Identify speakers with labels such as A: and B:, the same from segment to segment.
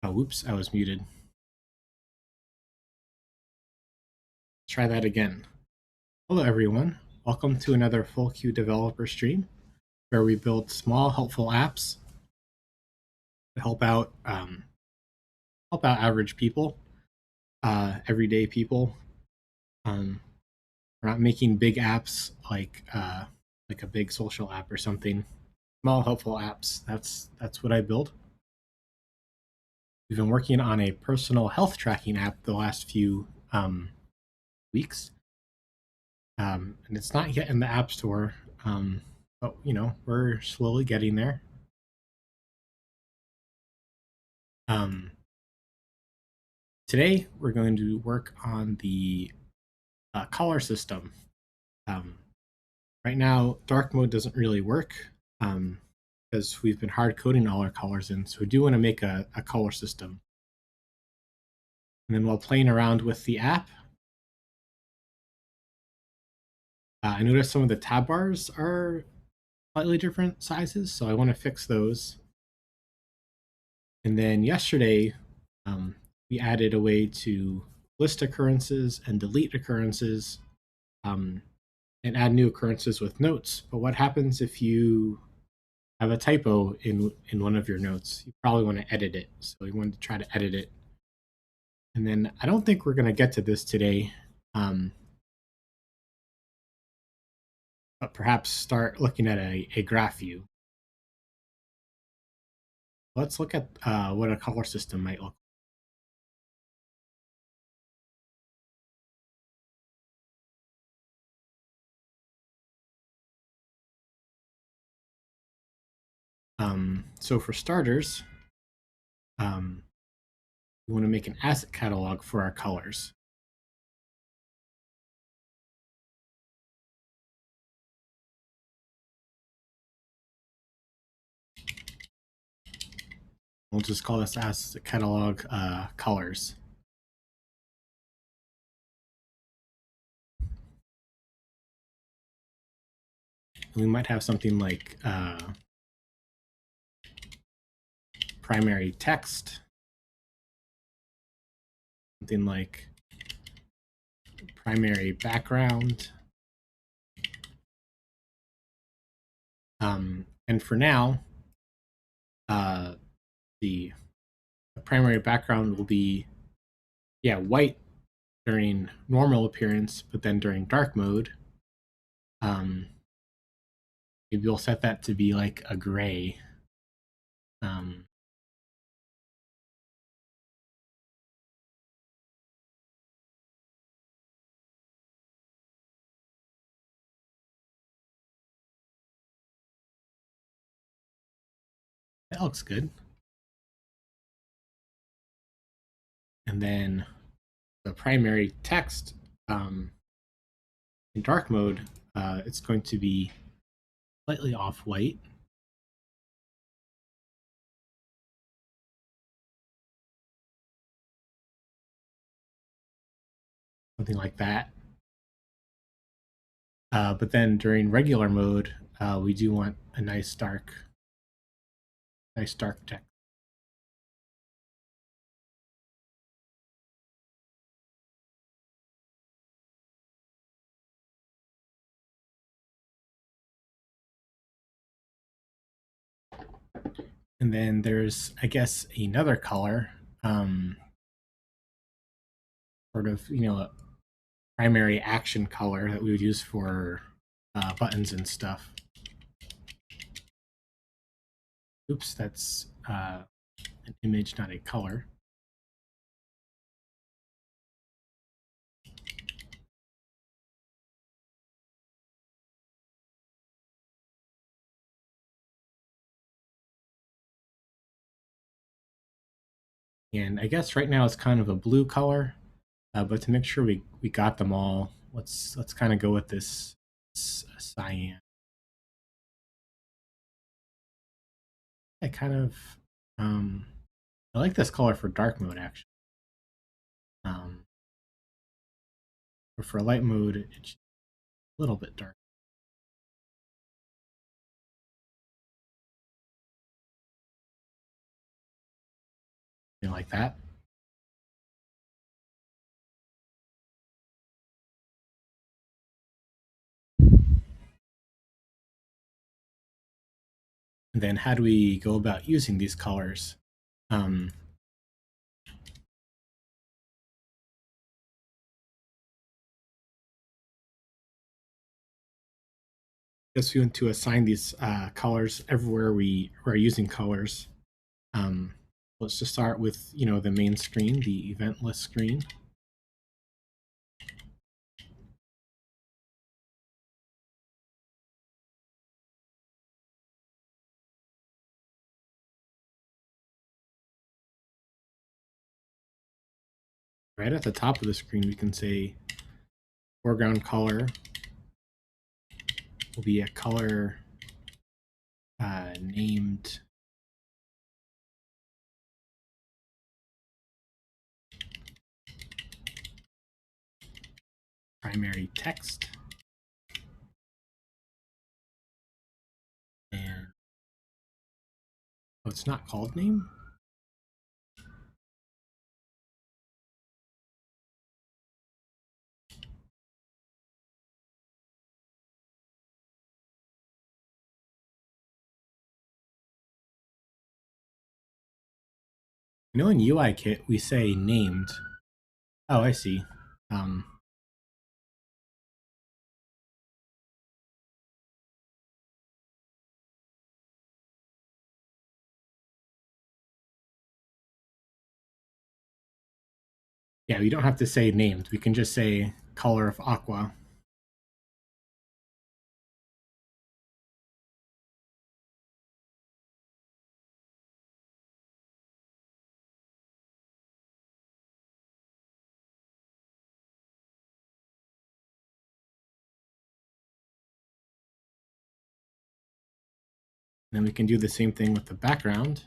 A: Oh, whoops, I was muted. Try that again. Hello, everyone. Welcome to another Full Queue Developer stream, where we build small, helpful apps to help out average people, everyday people. We're not making big apps like a big social app or something. Small, helpful apps. That's what I build. We've been working on a personal health tracking app the last few weeks. And it's not yet in the App Store, but we're slowly getting there. Um, Today we're going to work on the color system. Right now, dark mode doesn't really work because we've been hard coding all our colors in. So we do want to make a color system. And then while playing around with the app, I noticed some of the tab bars are slightly different sizes, so I want to fix those. And then yesterday, we added a way to list occurrences and delete occurrences, and add new occurrences with notes. But what happens if you have a typo in one of your notes? You probably want to edit it. So we wanted to try to edit it. And then I don't think we're going to get to this today, but perhaps start looking at a graph view. Let's look at what a color system might look like. So for starters, we want to make an asset catalog for our colors. We'll just call this asset catalog colors. And we might have something like primary text, something like primary background. And for now, the primary background will be, white during normal appearance, but then during dark mode, maybe we'll set that to be like a gray. That looks good. And then the primary text in dark mode, it's going to be slightly off-white. Something like that. But then during regular mode, we do want a nice dark text. And then there's, I guess, another color, sort of, a primary action color that we would use for buttons and stuff. Oops, that's an image, not a color. And I guess right now it's kind of a blue color, but to make sure we got them all, let's kind of go with this cyan. I kind of I like this color for dark mode actually. But for light mode, it's a little bit dark. something like that. And then how do we go about using these colors? Guess we want to assign these colors everywhere we are using colors. Let's just start with the main screen, the event list screen. Right at the top of the screen, we can say foreground color will be a color named primary text. And it's not called name. In UIKit, we say named. Oh, I see. Yeah, we don't have to say named. We can just say color of aqua. And then we can do the same thing with the background.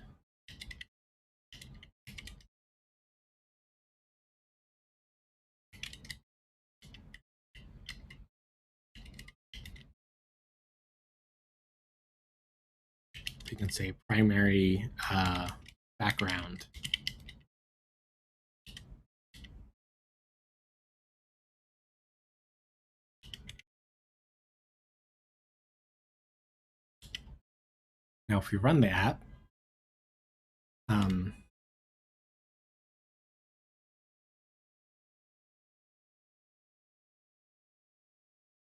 A: We can say primary background. Now, if we run the app,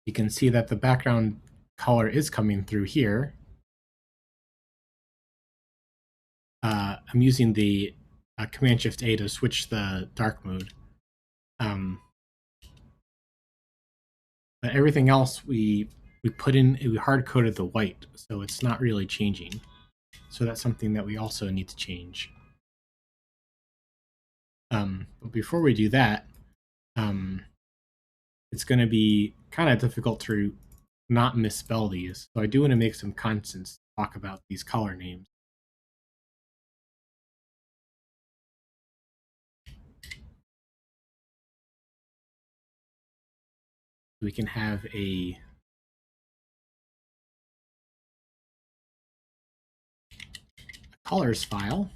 A: you can see that the background color is coming through here. I'm using the Command-Shift-A to switch the dark mode. But everything else we put in, we hard-coded the white, so it's not really changing. So that's something that we also need to change. But before we do that, it's going to be kind of difficult to not misspell these. So I do want to make some constants to talk about these color names. We can have a colors file.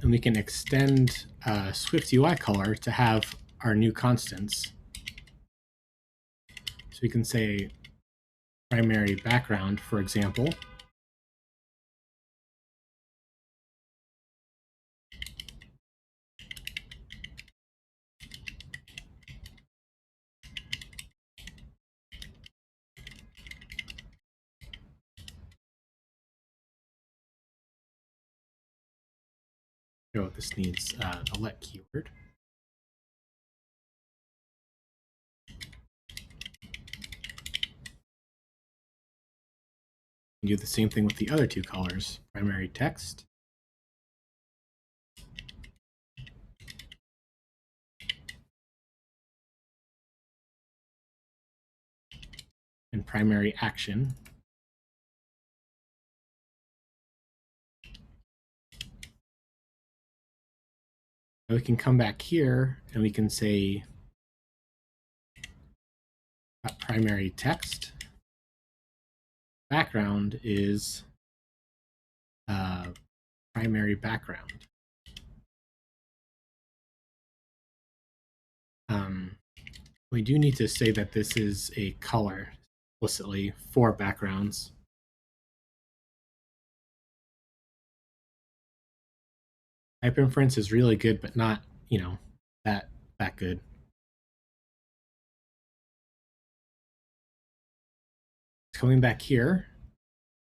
A: And we can extend SwiftUI color to have our new constants. So we can say primary background, for example. Oh, this needs the let keyword. And do the same thing with the other two colors, primary text and primary action. we can come back here and we can say primary text background is primary background. We do need to say that this is a color explicitly for backgrounds. Type inference is really good, but not, that good. Coming back here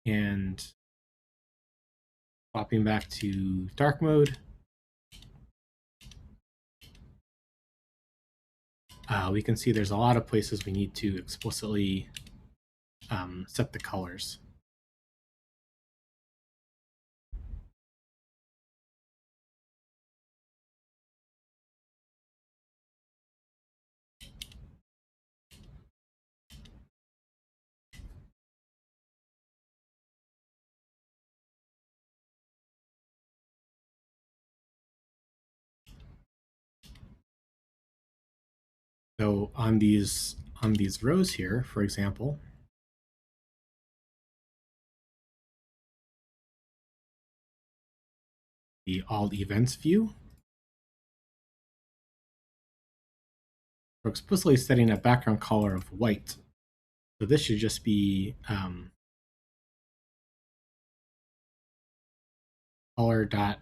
A: and swapping back to dark mode. We can see there's a lot of places we need to explicitly set the colors. So on these rows here, for example, the all events view, we're explicitly setting a background color of white. So this should just be color dot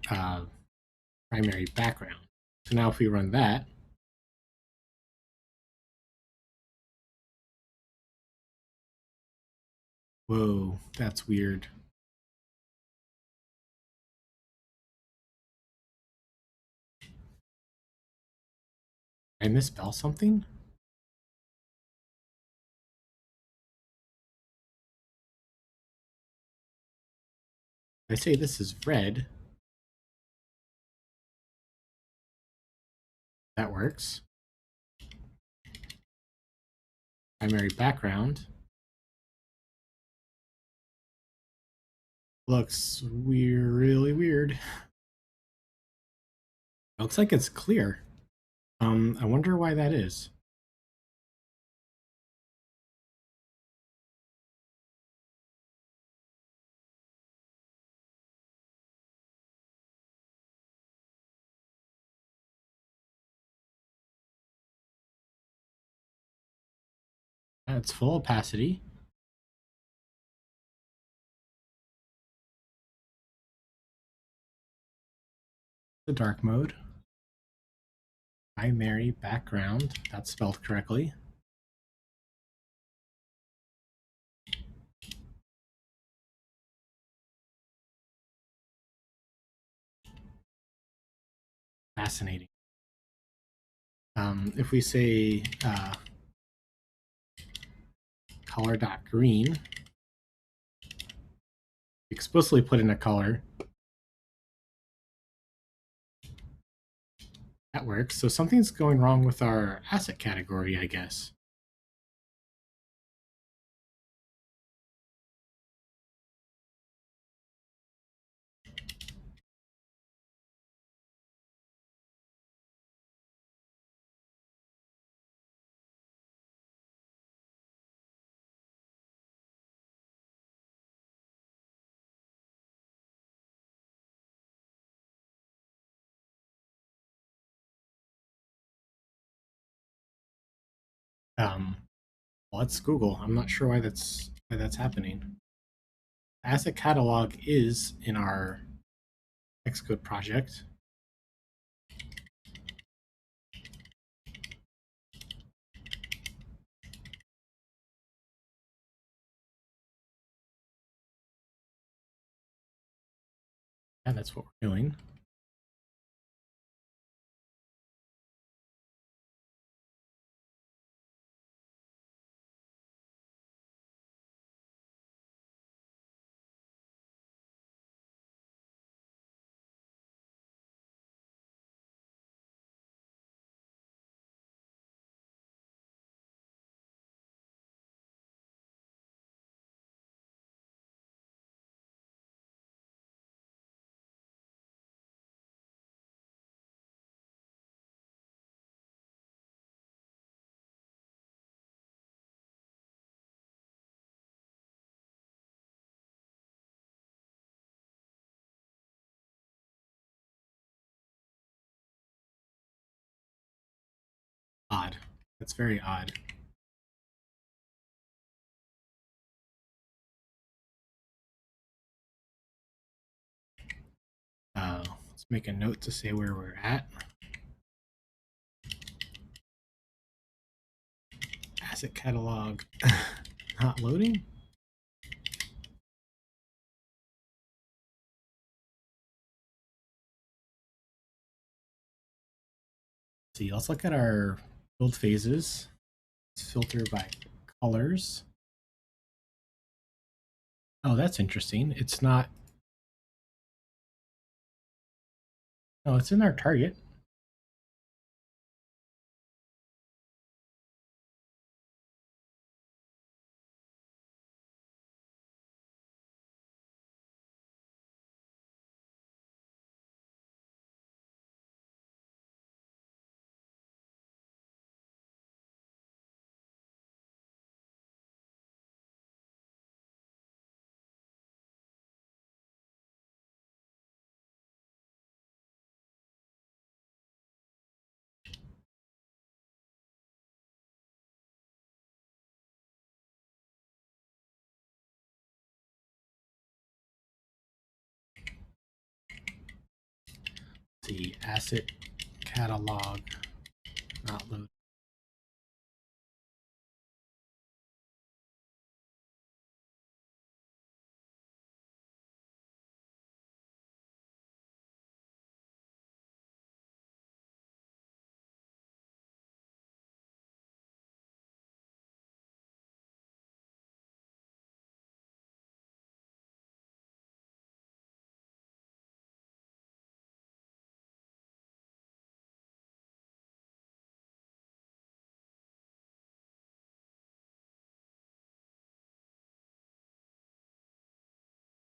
A: primary background. So now if we run that, whoa, that's weird. Did I misspell something? I say this is red. That works. Primary background. Looks weird, really weird. Looks like it's clear. I wonder why that is. It's full opacity. The dark mode. Primary background. That's spelled correctly. Fascinating. If we say color.green, explicitly put in a color, that works. So something's going wrong with our asset category, I guess. Let's Google. I'm not sure why that's happening. Asset catalog is in our Xcode project. Yeah, that's what we're doing. odd. That's very odd. Let's make a note to say where we're at. Asset catalog not loading. See, let's look at our build phases. Let's filter by colors. Oh, that's interesting. It's not. Oh, it's in our target. The asset catalog not load.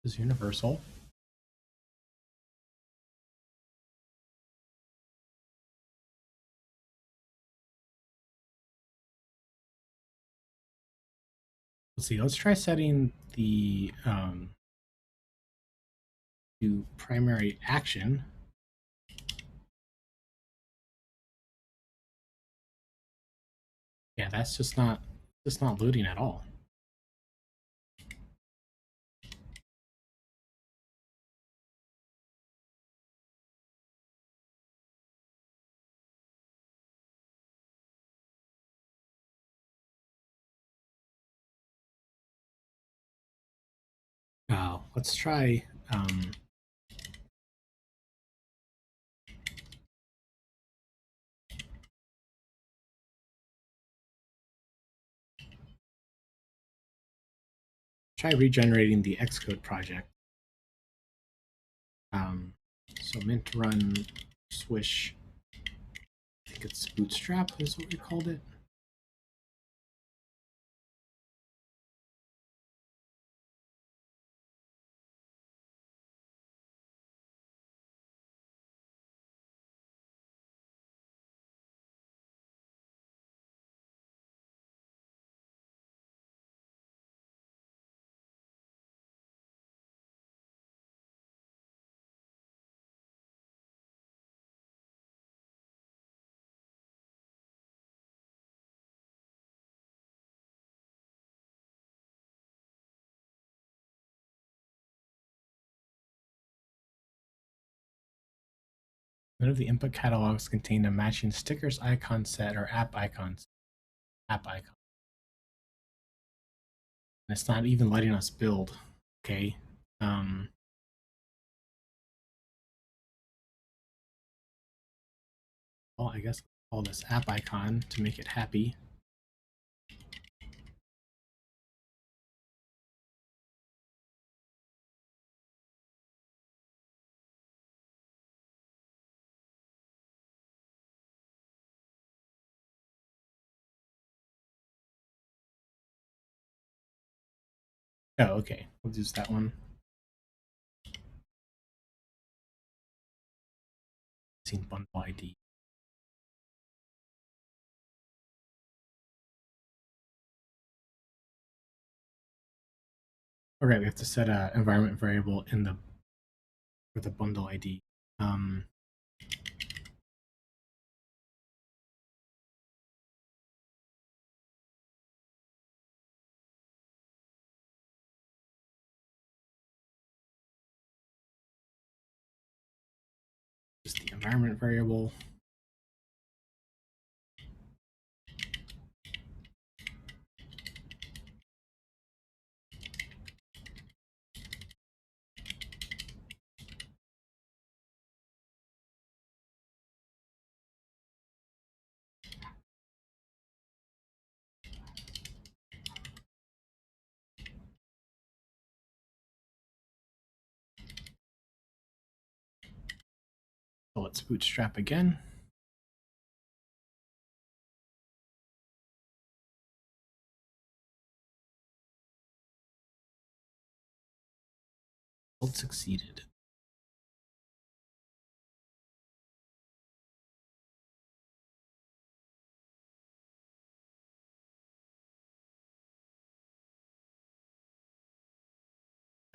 A: Is universal. Let's see. Let's try setting the to primary action. Yeah, that's just not loading at all. Let's try regenerating the Xcode project. So mint run swish. I think it's bootstrap is what we called it. None of the input catalogs contain a matching stickers icon set or app icons. App icon. And it's not even letting us build. Okay. Well, I guess I'll call this app icon to make it happy. Oh, okay. We'll use that one. Seen bundle ID. Okay, we have to set a environment variable in the for the bundle ID. Just the environment variable. So let's bootstrap again. Build succeeded.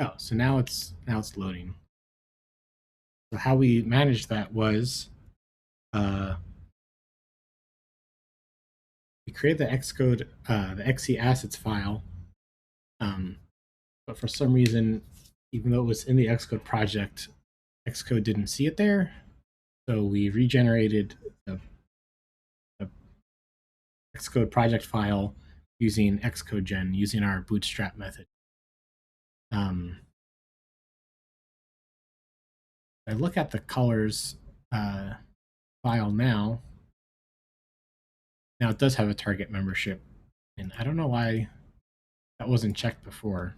A: Oh, so now it's loading. So how we managed that was we created the Xcode, the XC assets file, but for some reason, even though it was in the Xcode project, Xcode didn't see it there. So we regenerated the Xcode project file using Xcode gen, using our bootstrap method. I look at the colors file now. Now it does have a target membership, and I don't know why that wasn't checked before.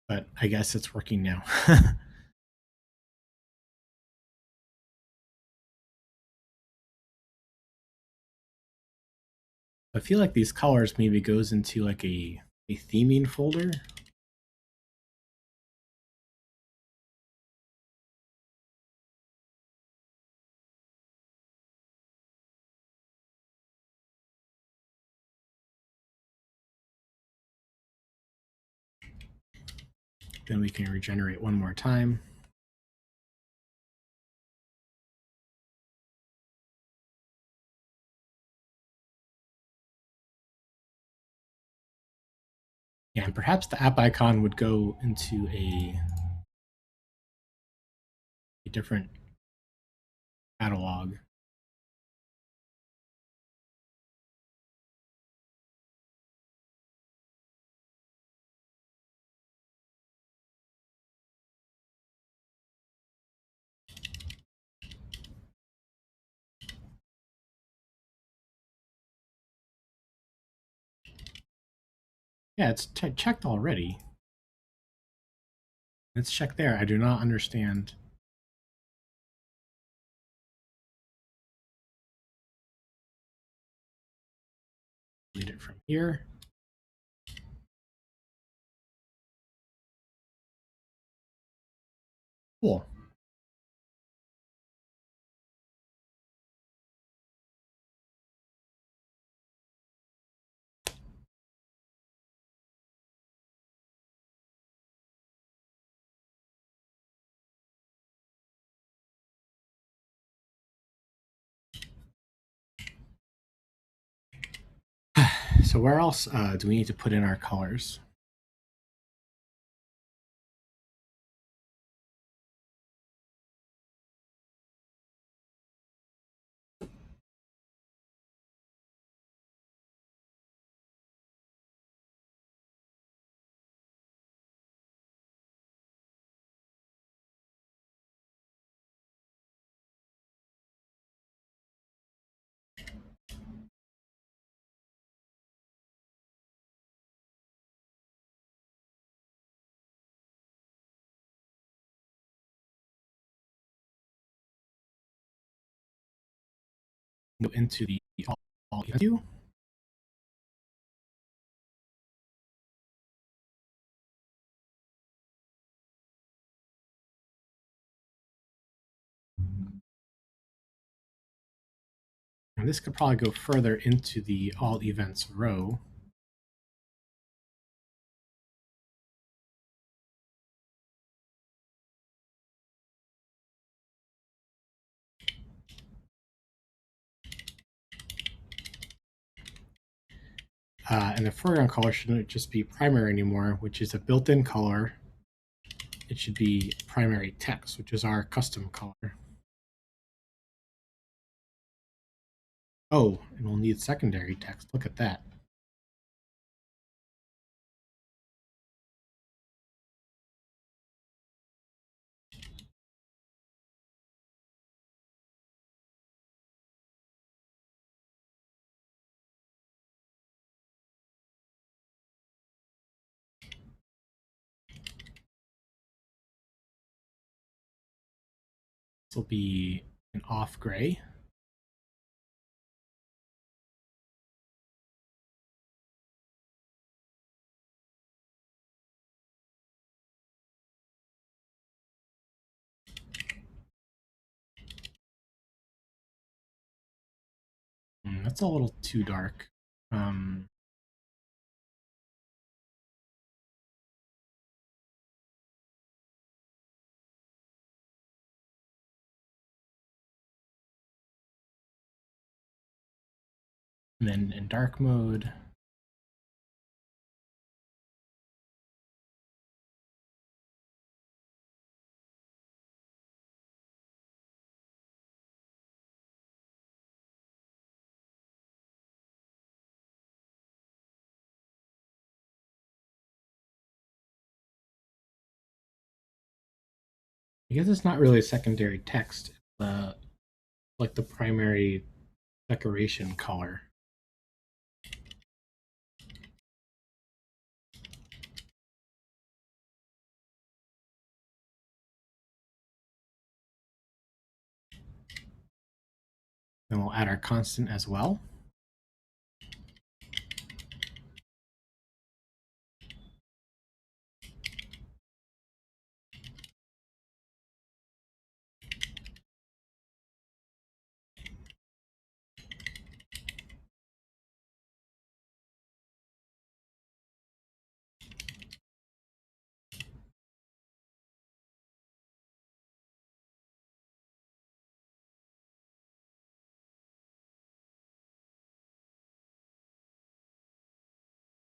A: But I guess it's working now. I feel like these colors maybe goes into like a theming folder. Then we can regenerate one more time. Yeah, and perhaps the app icon would go into a different catalog. Yeah, it's checked already. It's checked there. I do not understand. Delete it from here. Cool. So where else do we need to put in our colors? Go into the all view. And this could probably go further into the all events row. And the foreground color shouldn't just be primary anymore, which is a built-in color it should be primary text, which is our custom color. Oh, and we'll need secondary text. Look at that. This will be an off gray. That's a little too dark. Um, and then in dark mode, I guess it's not really secondary text. It's like the primary decoration color. Then we'll add our constant as well.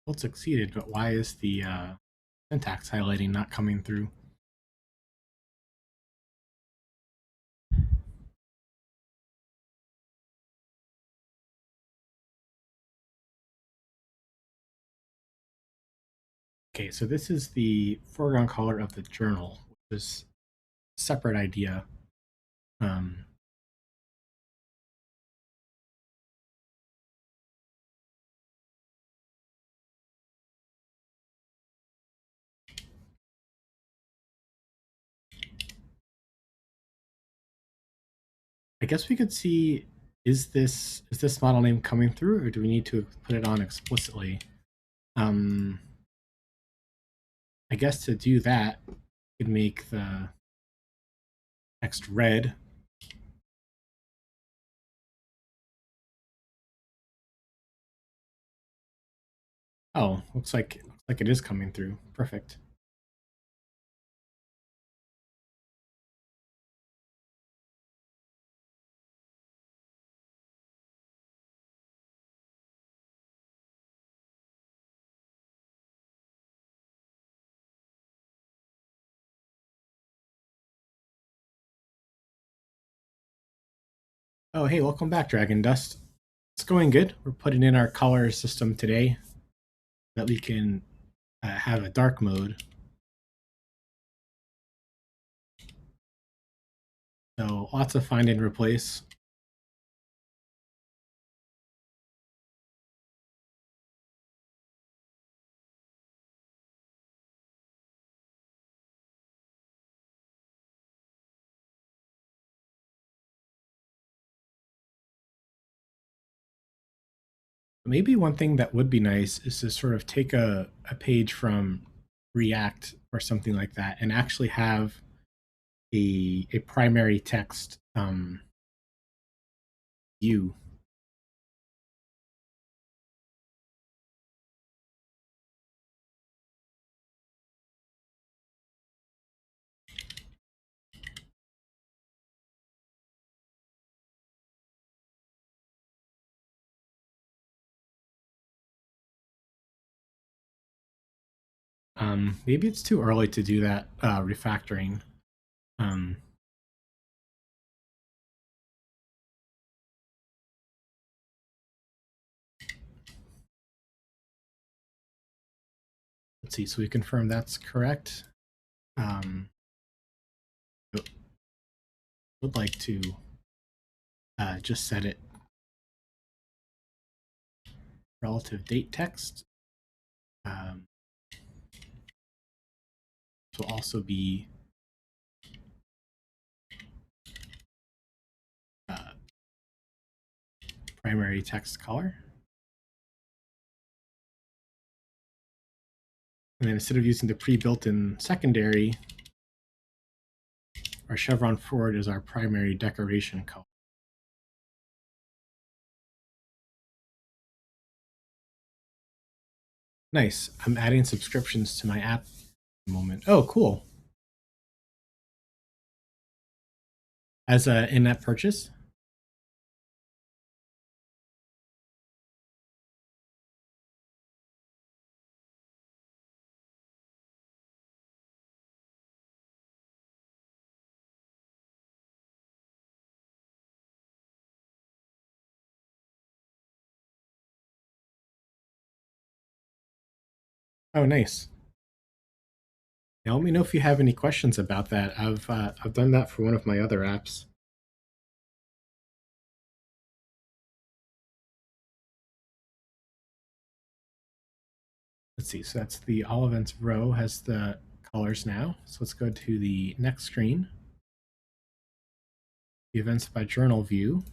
A: Well, it succeeded, but why is the syntax highlighting not coming through? Okay, so this is the foreground color of the journal, which is a separate idea. Um, I guess we could see, is this model name coming through, or do we need to put it on explicitly? Um, I guess to do that, we could make the text red. Oh, looks like it is coming through. Perfect. Oh, hey, welcome back, Dragon Dust. It's going good. We're putting in our color system today that we can have a dark mode. So lots of find and replace. Maybe one thing that would be nice is to sort of take a page from React or something like that and actually have a primary text view. Maybe it's too early to do that refactoring. Um, let's see. So we confirm that's correct. Would like to just set it relative date text. This will also be primary text color. And then instead of using the pre-built-in secondary, our chevron forward is our primary decoration color. Nice. I'm adding subscriptions to my app at the moment. Oh, cool. As an in-app purchase? Oh, nice. Now, let me know if you have any questions about that. I've done that for one of my other apps. Let's see. So that's the all events row has the colors now. So let's go to the next screen. The events by journal view.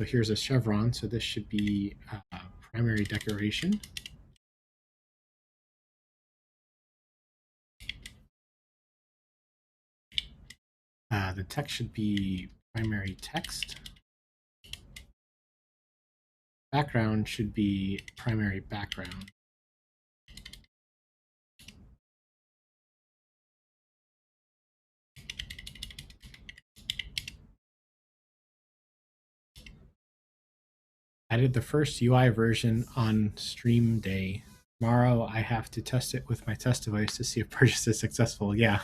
A: So here's a chevron. So this should be primary decoration. The text should be primary text. Background should be primary background. Added the first UI version on stream day. Tomorrow I have to test it with my test device to see if purchase is successful. Yeah.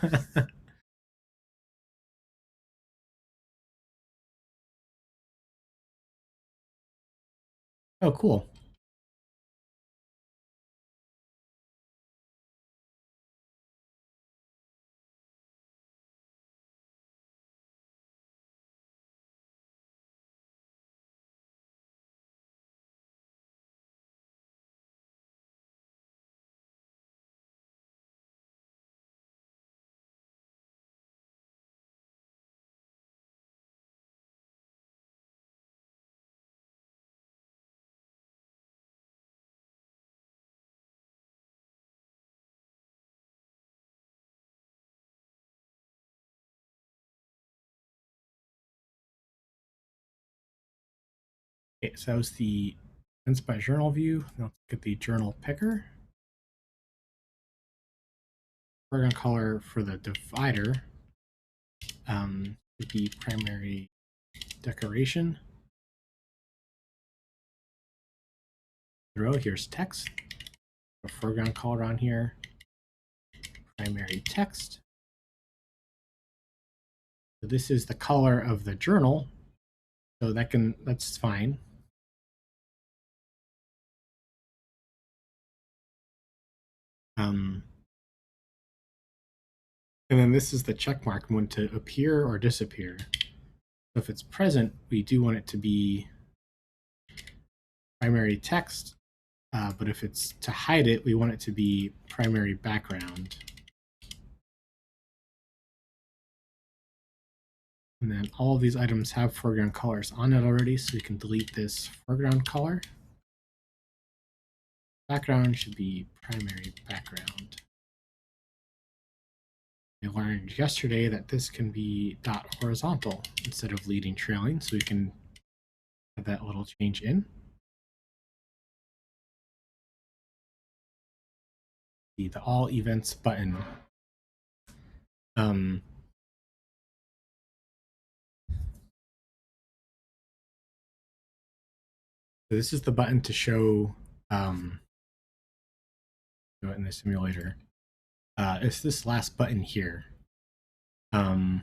A: Oh, cool. Okay, so that was the events by journal view. Now let's look at the journal picker. Foreground color for the divider would be primary decoration. The row here's text. A foreground color on here. Primary text. So this is the color of the journal. So that's fine. And then this is the check mark. We want to appear or disappear. So if it's present, we do want it to be primary text. But if it's to hide it, we want it to be primary background. And then all of these items have foreground colors on it already, so we can delete this foreground color. Background should be primary background. We learned yesterday that this can be dot horizontal instead of leading trailing, so we can have that little change in. The all events button. So this is the button to show in the simulator. is this last button here. Um,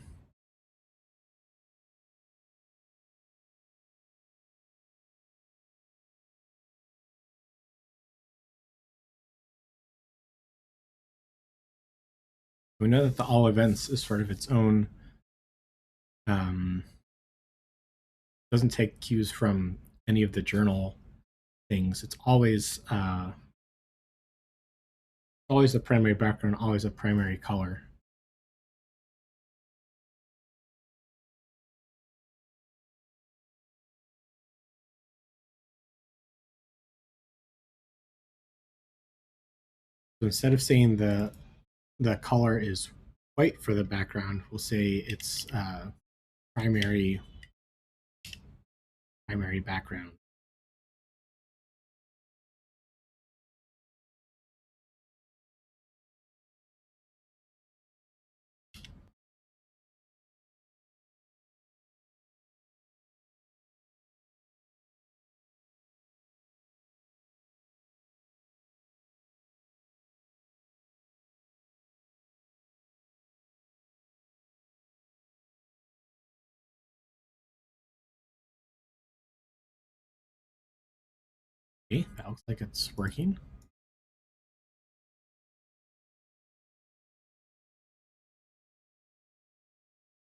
A: we know that the all events is sort of its own, doesn't take cues from any of the journal things. It's always the primary background, always a primary color. So instead of saying the color is white for the background, we'll say it's primary background. Okay, that looks like it's working.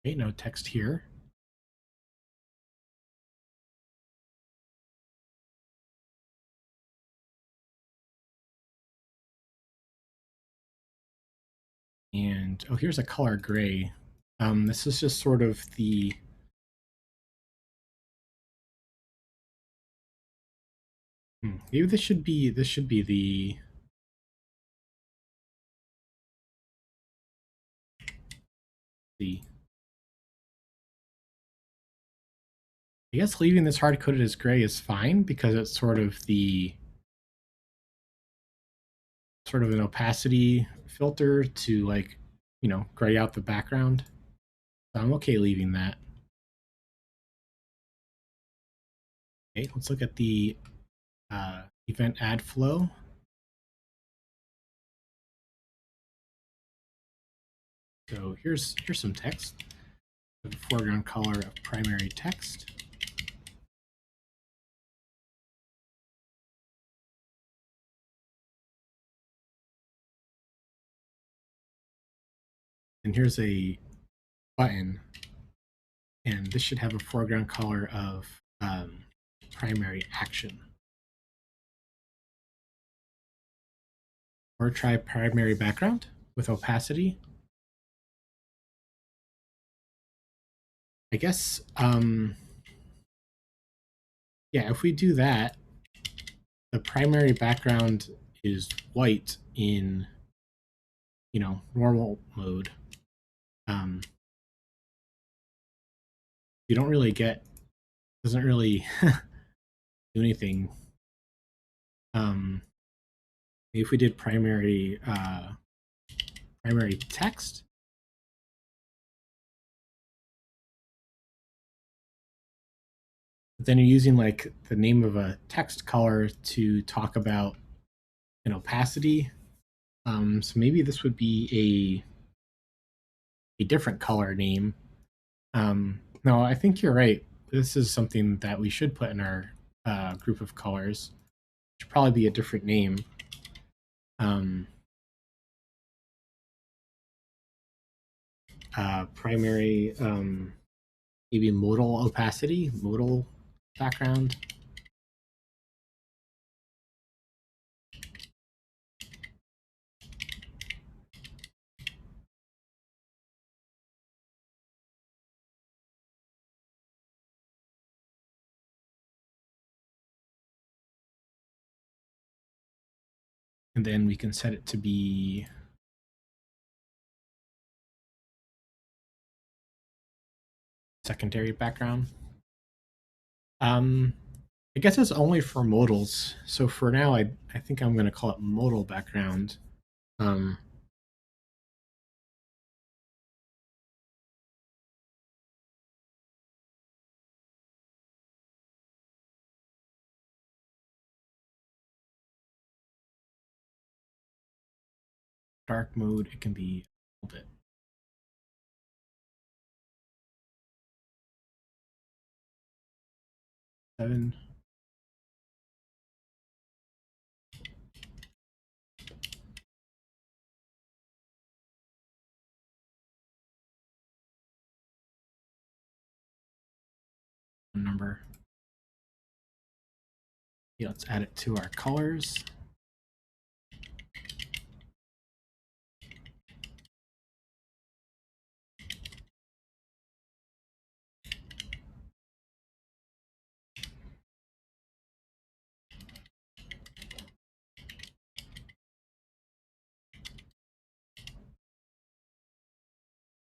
A: Okay, no text here. And oh, here's a color gray. This is just sort of the maybe this should be the I guess leaving this hard coded as gray is fine because it's sort of an opacity filter to, like, gray out the background. So I'm okay leaving that. Okay, let's look at the event add flow. So here's some text. The foreground color of primary text. And here's a button, and this should have a foreground color of primary action. Or try primary background with opacity. I guess, yeah, if we do that, the primary background is white in, normal mode. You don't really doesn't really do anything. If we did primary text, then you're using like the name of a text color to talk about an opacity. So maybe this would be a different color name. No, I think you're right. This is something that we should put in our group of colors. It should probably be a different name. Primary, maybe modal opacity, modal background. And then we can set it to be secondary background. I guess it's only for modals. So for now, I think I'm going to call it modal background. Um, dark mode, it can be a little bit. Seven. Number. Yeah, let's add it to our colors.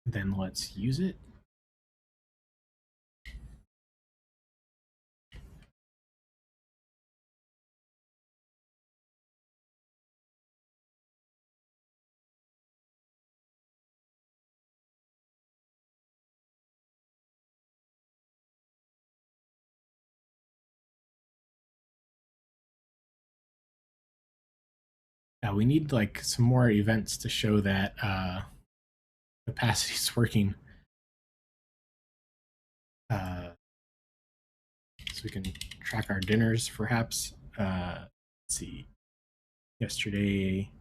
A: Then let's use it. We need like some more events to show that capacity is working. So we can track our dinners, perhaps. Let's see. Yesterday,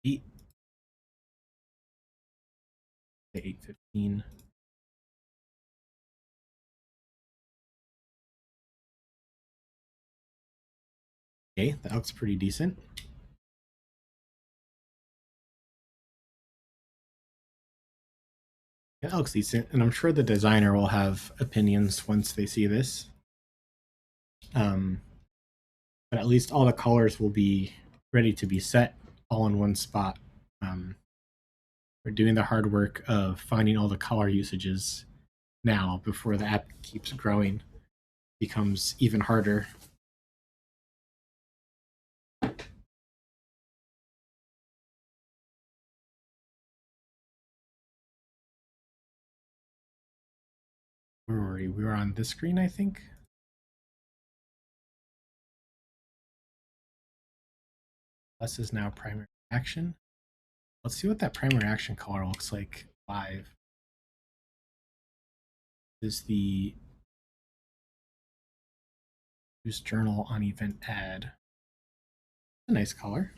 A: 8:15. Okay, that looks pretty decent. Yeah, that looks decent, and I'm sure the designer will have opinions once they see this. But at least all the colors will be ready to be set all in one spot. We're doing the hard work of finding all the color usages now before the app keeps growing, becomes even harder. Where were we? We were on this screen, I think. Plus is now primary action. Let's see what that primary action color looks like live. This is the use journal on event add. A nice color.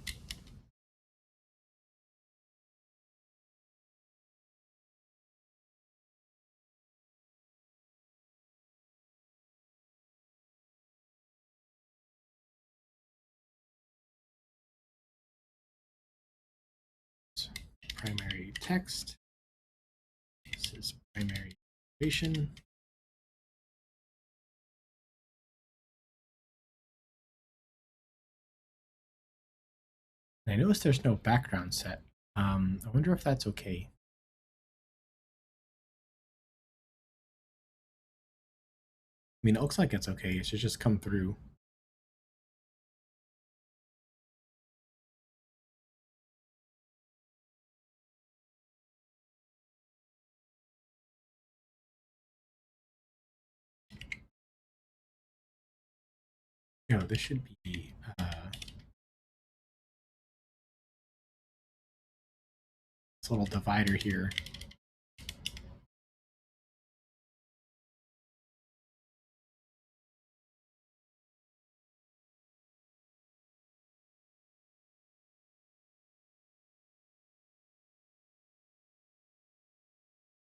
A: Primary text. This is primary information. And I noticed there's no background set. I wonder if that's okay. I mean, it looks like it's okay. It should just come through. You know, this should be this little divider here.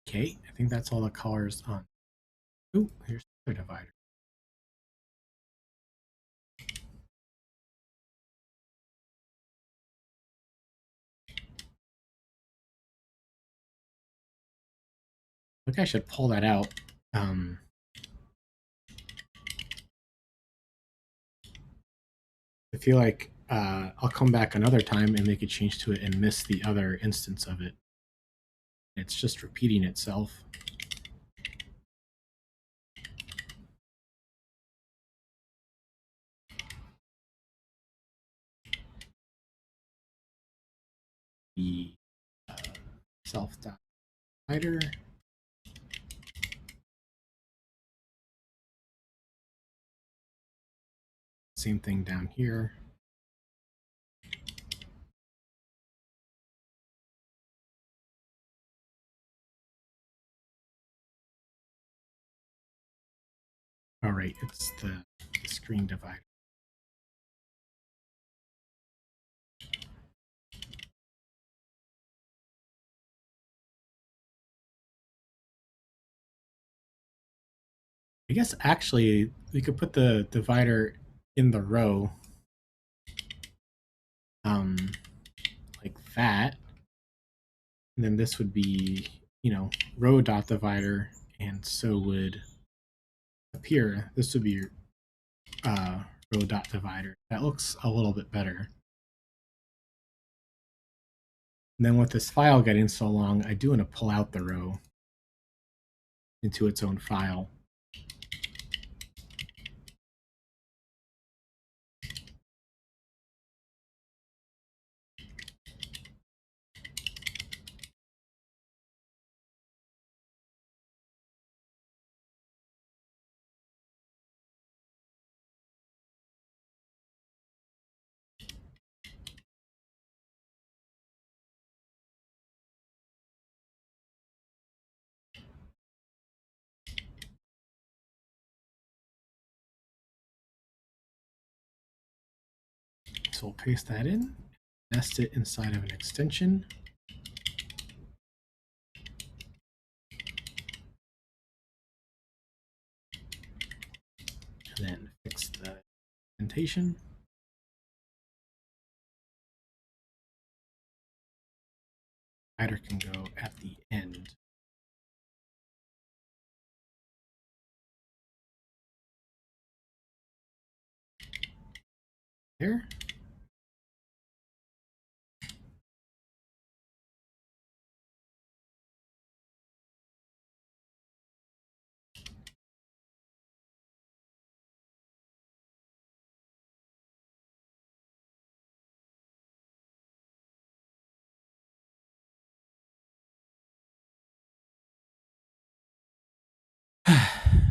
A: Okay, I think that's all the colors on. Oh, here's the divider. I think I should pull that out. I feel like I'll come back another time and make a change to it and miss the other instance of it. It's just repeating itself. The self.divider. Same thing down here. All right, it's the screen divider. I guess actually we could put the divider in the row, um, like that. And then this would be, row dot divider, and so would appear. This would be your row dot divider. That looks a little bit better. And then with this file getting so long, I do want to pull out the row into its own file. So we'll paste that in, nest it inside of an extension. And then fix the indentation. Divider can go at the end. There.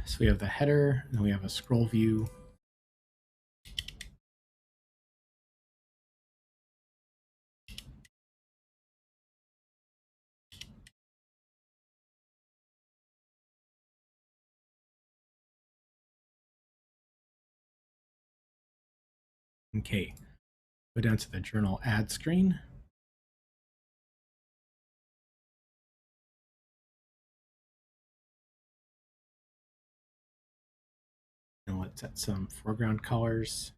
A: So we have the header, and then we have a scroll view. Okay, go down to the journal add screen. And let's set some foreground colors.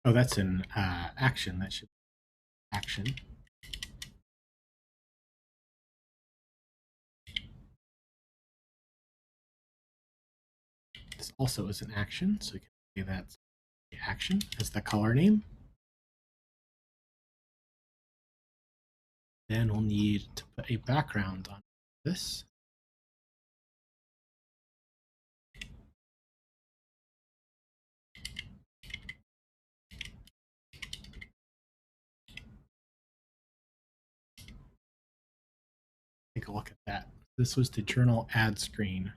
A: Oh, that's an action. That should be action. This also is an action, so we can say that's the action as the color name. Then we'll need to put a background on this. Take a look at that. This was the journal add screen.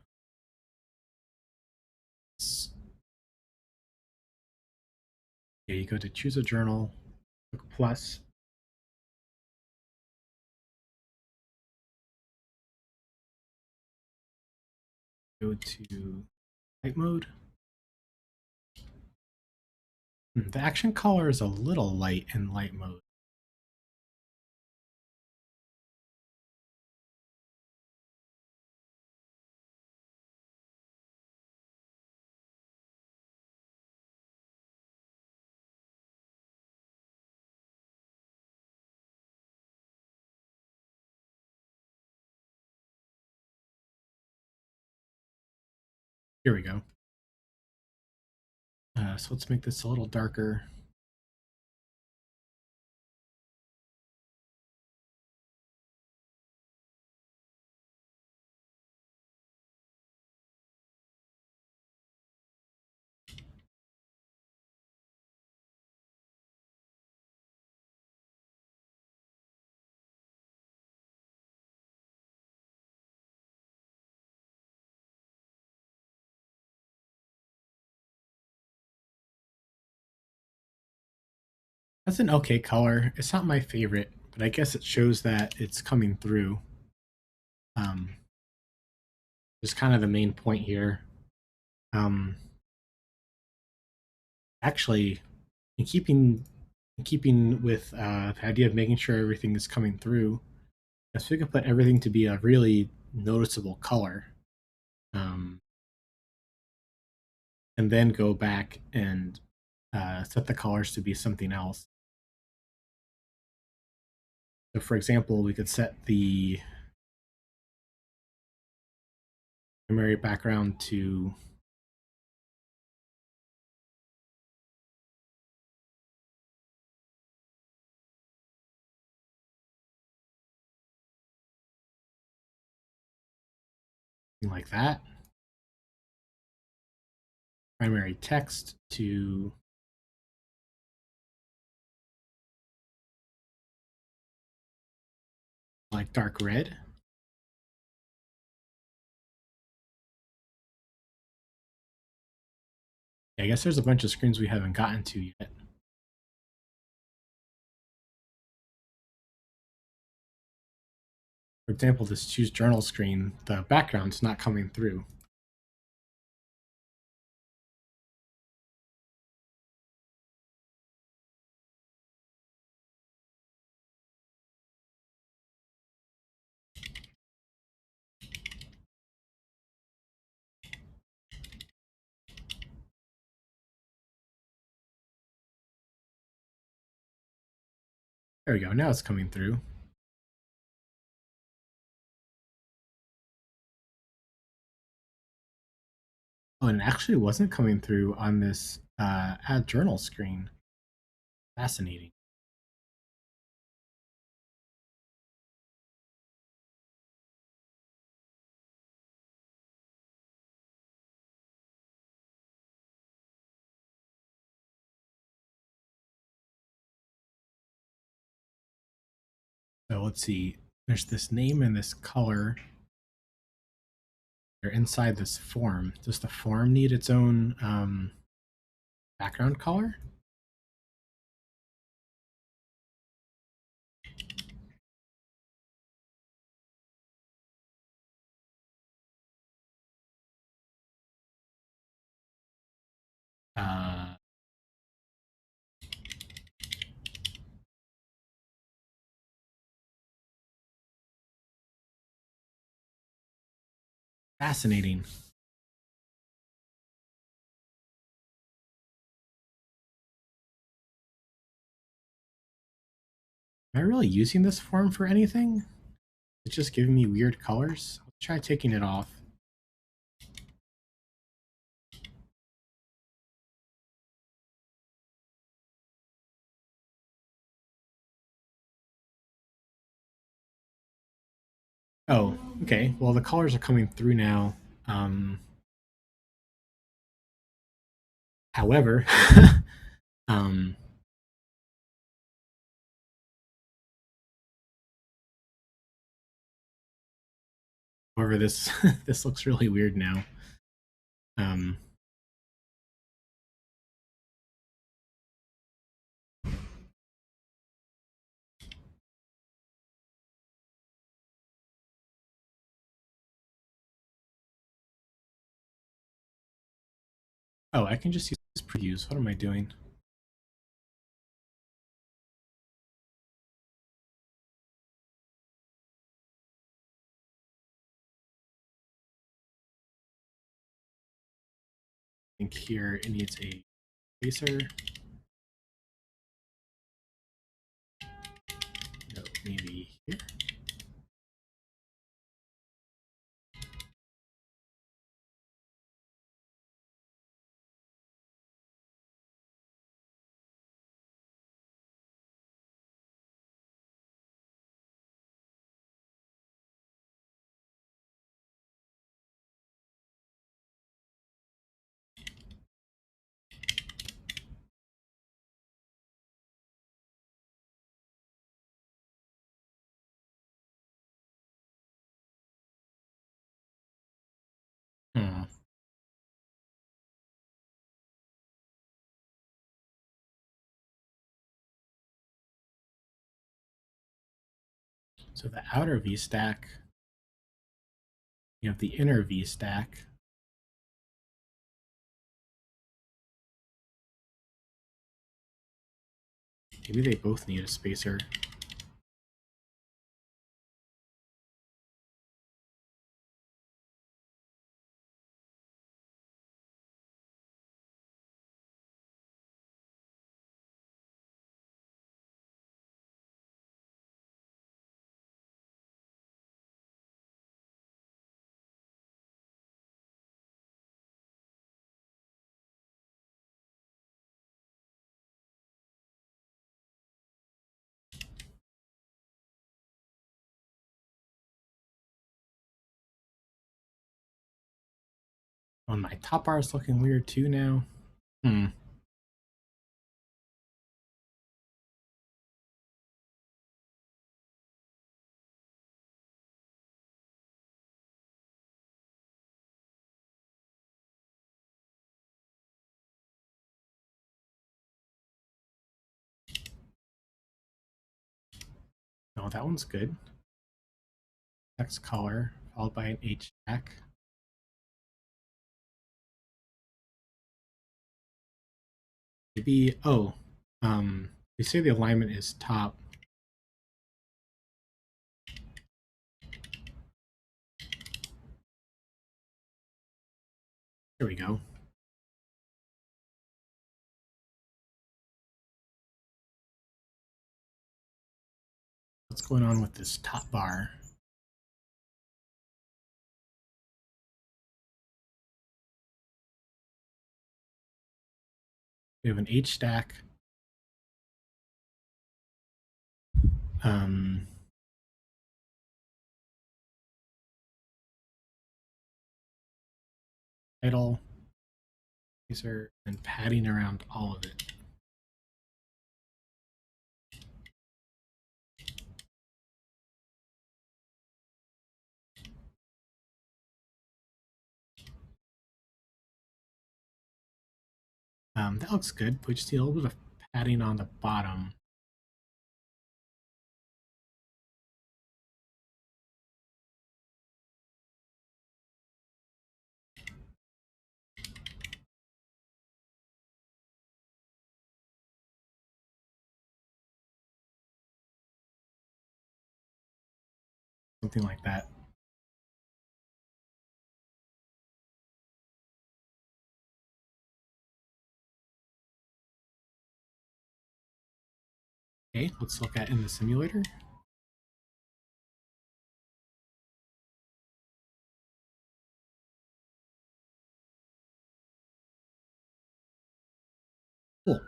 A: Yeah, you go to choose a journal, click plus, go to light mode. The action color is a little light in light mode. Here we go. So let's make this a little darker. That's an okay color. It's not my favorite, but I guess it shows that it's coming through. Um, is kind of the main point here. Um, actually, in keeping with the idea of making sure everything is coming through, if we could put everything to be a really noticeable color, um, and then go back and set the colors to be something else. So, for example, we could set the primary background to something like that. Primary text to like dark red. I guess there's a bunch of screens we haven't gotten to yet. For example, this choose journal screen, the background's not coming through. There we go, now it's coming through. Oh, and it actually wasn't coming through on this add journal screen. Fascinating. So let's see. There's this name and this color. They're inside this form. Does the form need its own background color? Uh, Fascinating. Am I really using this form for anything? It's just giving me weird colors. Let's try taking it off. Oh, okay. Well, the colors are coming through now. Um, however, um, however, this this looks really weird now. Um, oh, I can just use previews. What am I doing? I think here it needs a tracer. No, maybe here. So the outer V stack, you have the inner V stack. Maybe they both need a spacer. Oh, and my top bar is looking weird too now. No, that one's good. Text color followed by an H stack. Maybe, oh, they say the alignment is top. There we go. What's going on with this top bar? We have an H stack. Title, spacer, and padding around all of it. That looks good. We just need a little bit of padding on the bottom. Something like that. Okay, let's look at in the simulator. Cool.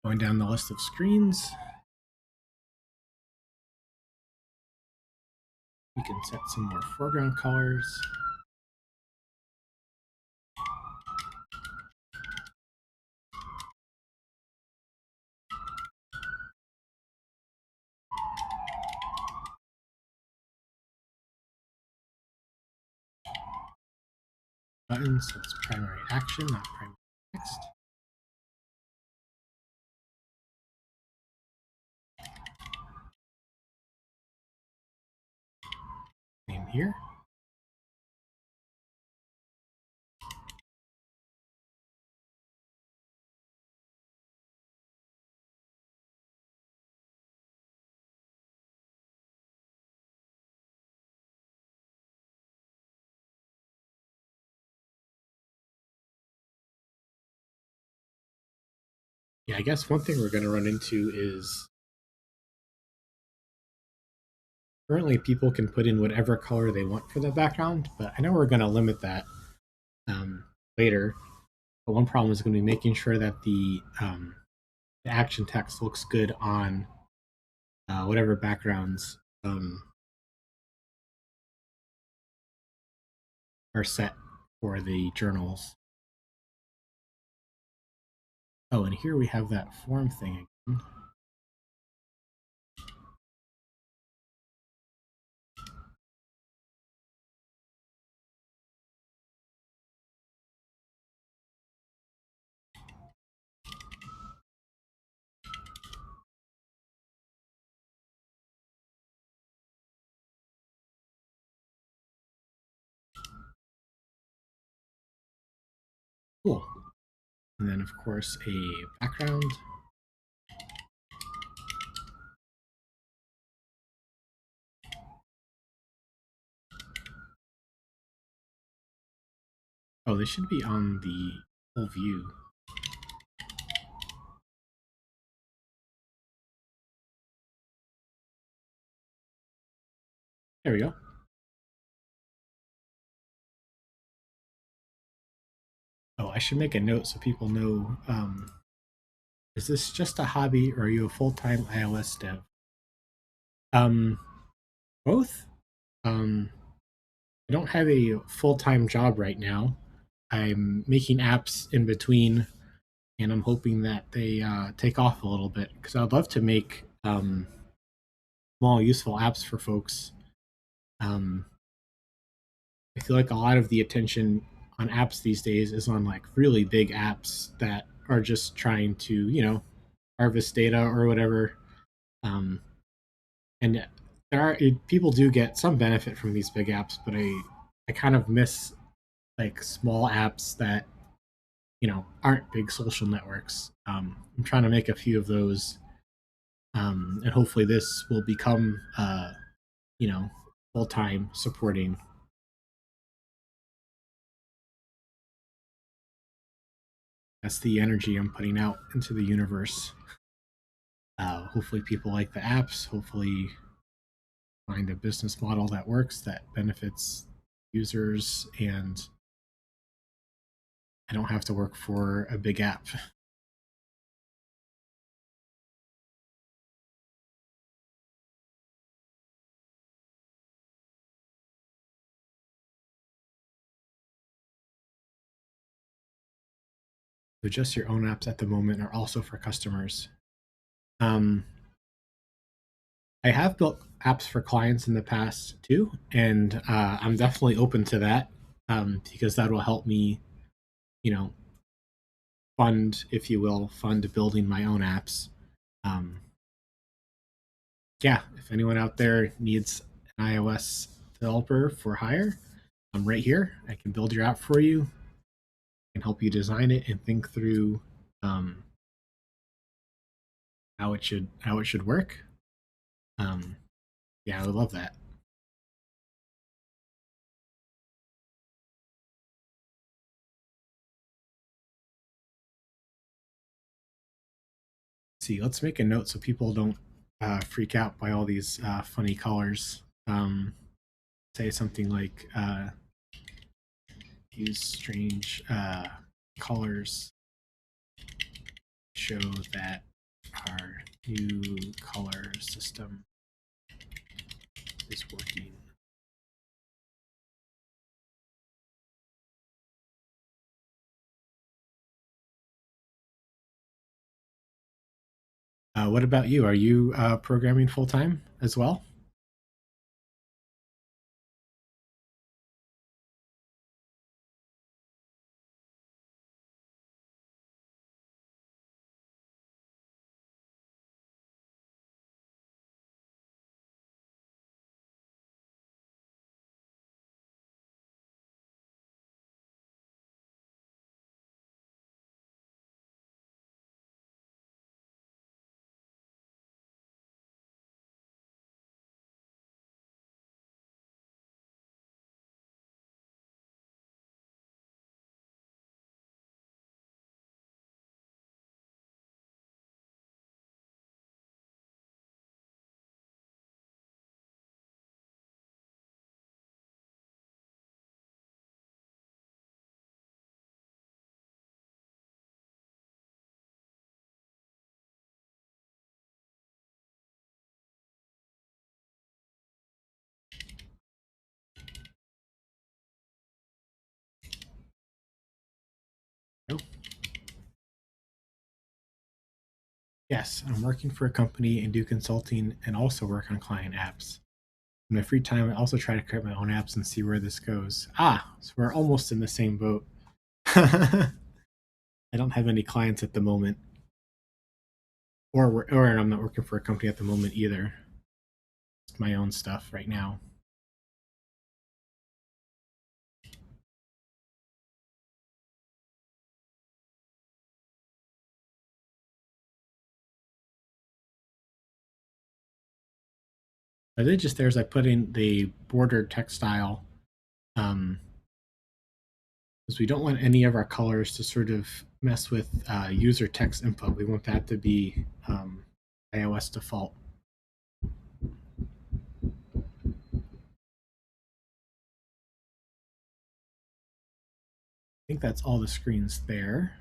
A: Going down the list of screens, we can set some more foreground colors. Buttons, so it's primary action, not primary text. Same here. Yeah, I guess one thing we're going to run into is currently people can put in whatever color they want for the background, but I know we're going to limit that later. But one problem is going to be making sure that the action text looks good on whatever backgrounds are set for the journals. Oh, and here we have that form thing again. Cool. And then, of course, a background. Oh, they should be on the full view. There we go. Oh, I should make a note so people know. Is this just a hobby or are you a full-time iOS dev? Um, both. Um, I don't have a full-time job right now. I'm making apps in between, and I'm hoping that they take off a little bit because I'd love to make small, useful apps for folks. Um, I feel like a lot of the attention on apps these days is on like really big apps that are just trying to, harvest data or whatever. Um, and there are people do get some benefit from these big apps, but I kind of miss like small apps that aren't big social networks. I'm trying to make a few of those, and hopefully this will become you know full time supporting. That's the energy I'm putting out into the universe. Hopefully people like the apps. Hopefully find a business model that works that benefits users, and I don't have to work for a big app. So just your own apps at the moment are also for customers. Um, I have built apps for clients in the past too, and I'm definitely open to that because that will help me, you know, fund, if you will, fund building my own apps. Um, yeah, if anyone out there needs an iOS developer for hire, I'm right here. I can build your app for you, can help you design it and think through um, how it should work. Um, yeah, I would love that. See, let's make a note so people don't freak out by all these funny colors. Say something like use strange colors show that our new color system is working. What about you? Are you programming full time as well? No. Yes, I'm working for a company and do consulting and also work on client apps. In my free time, I also try to create my own apps and see where this goes. So we're almost in the same boat. I don't have any clients at the moment, or I'm not working for a company at the moment either. It's my own stuff right now. What I did just there is I put in the border text style, because we don't want any of our colors to sort of mess with user text input. We want that to be iOS default. I think that's all the screens there.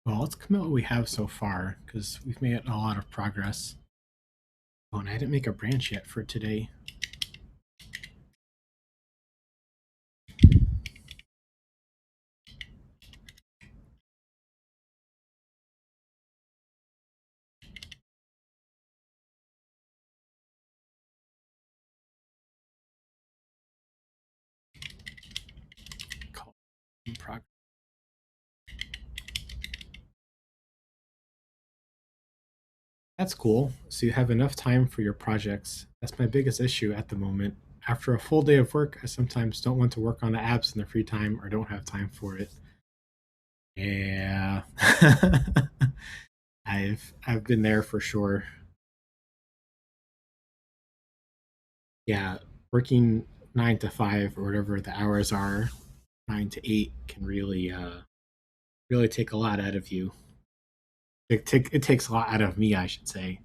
A: Well, let's commit what we have so far because we've made a lot of progress. Oh, and I didn't make a branch yet for today. Call in progress. That's cool. So you have enough time for your projects. That's my biggest issue at the moment. After a full day of work, I sometimes don't want to work on the apps in the free time or don't have time for it. Yeah. I've been there for sure. Yeah, working 9 to 5 or whatever the hours are, 9 to 8 can really take a lot out of you. It takes a lot out of me, I should say.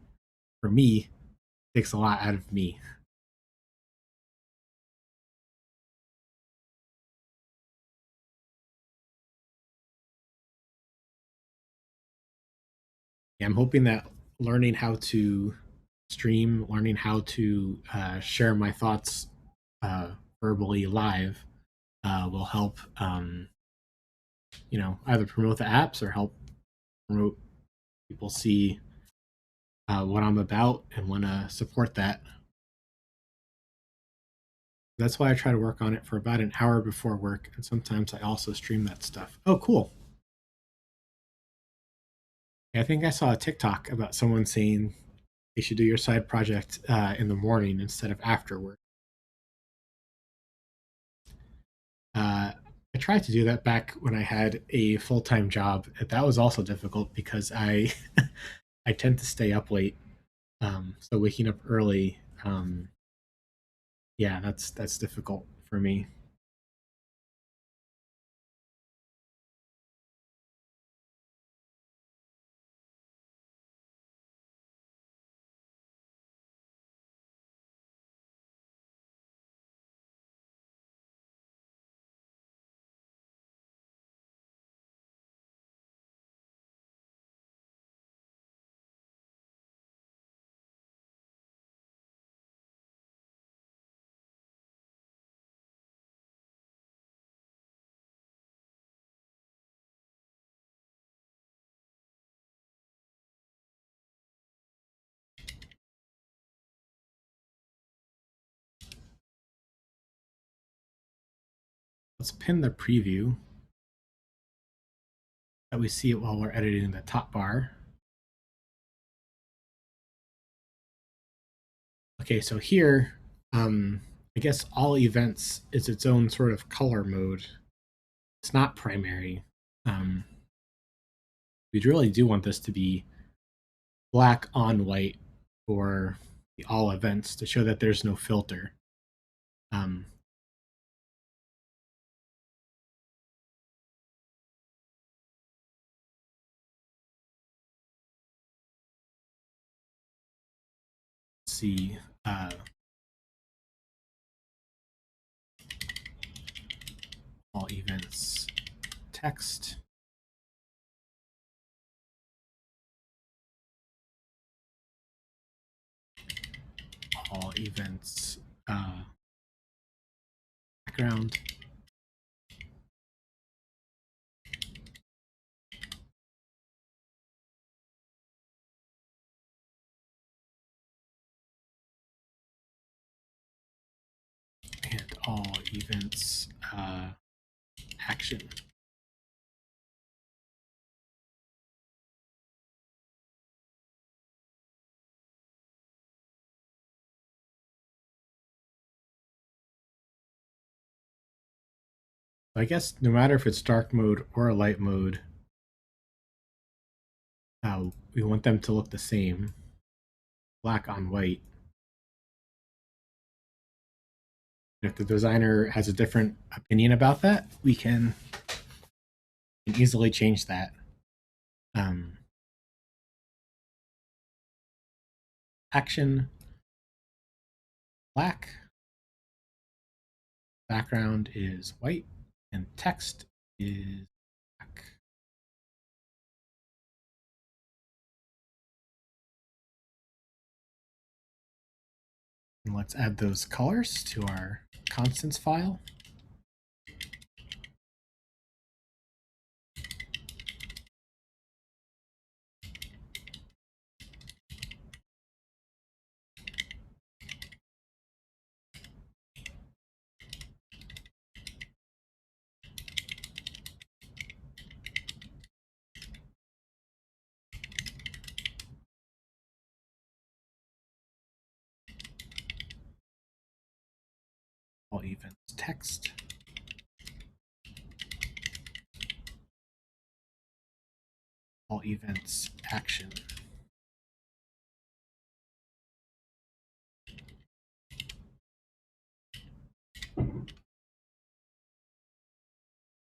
A: For me, it takes a lot out of me. Yeah, I'm hoping that learning how to stream, learning how to share my thoughts uh, verbally live will help, either promote the apps or help promote people see what I'm about and want to support that. That's why I try to work on it for about an hour before work, and sometimes I also stream that stuff. Oh, cool. I think I saw a TikTok about someone saying you should do your side project in the morning instead of after work. I tried to do that back when I had a full time job. That was also difficult because I I tend to stay up late. So waking up early, yeah, that's difficult for me. Let's pin the preview that we see it while we're editing the top bar. Okay, so here, I guess all events is its own sort of color mode. It's not primary. Um, we really do want this to be black on white for the all events to show that there's no filter. Um, let's see. All events text. All events background. all events action. I guess no matter if it's dark mode or a light mode, we want them to look the same, black on white. If the designer has a different opinion about that, we can easily change that. Action, black, background is white, and text is black. And let's add those colors to our constants file. All events text. All events action.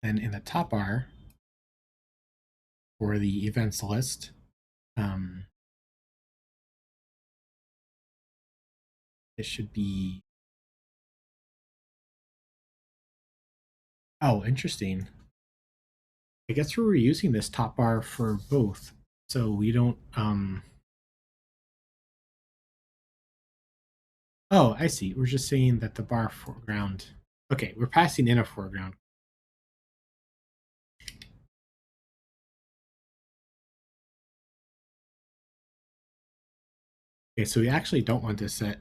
A: Then in the top bar for the events list, it should be, oh, interesting. I guess we're using this top bar for both, so we don't, oh, I see. We're just saying that the bar foreground, okay, we're passing in a foreground. Okay, so we actually don't want to set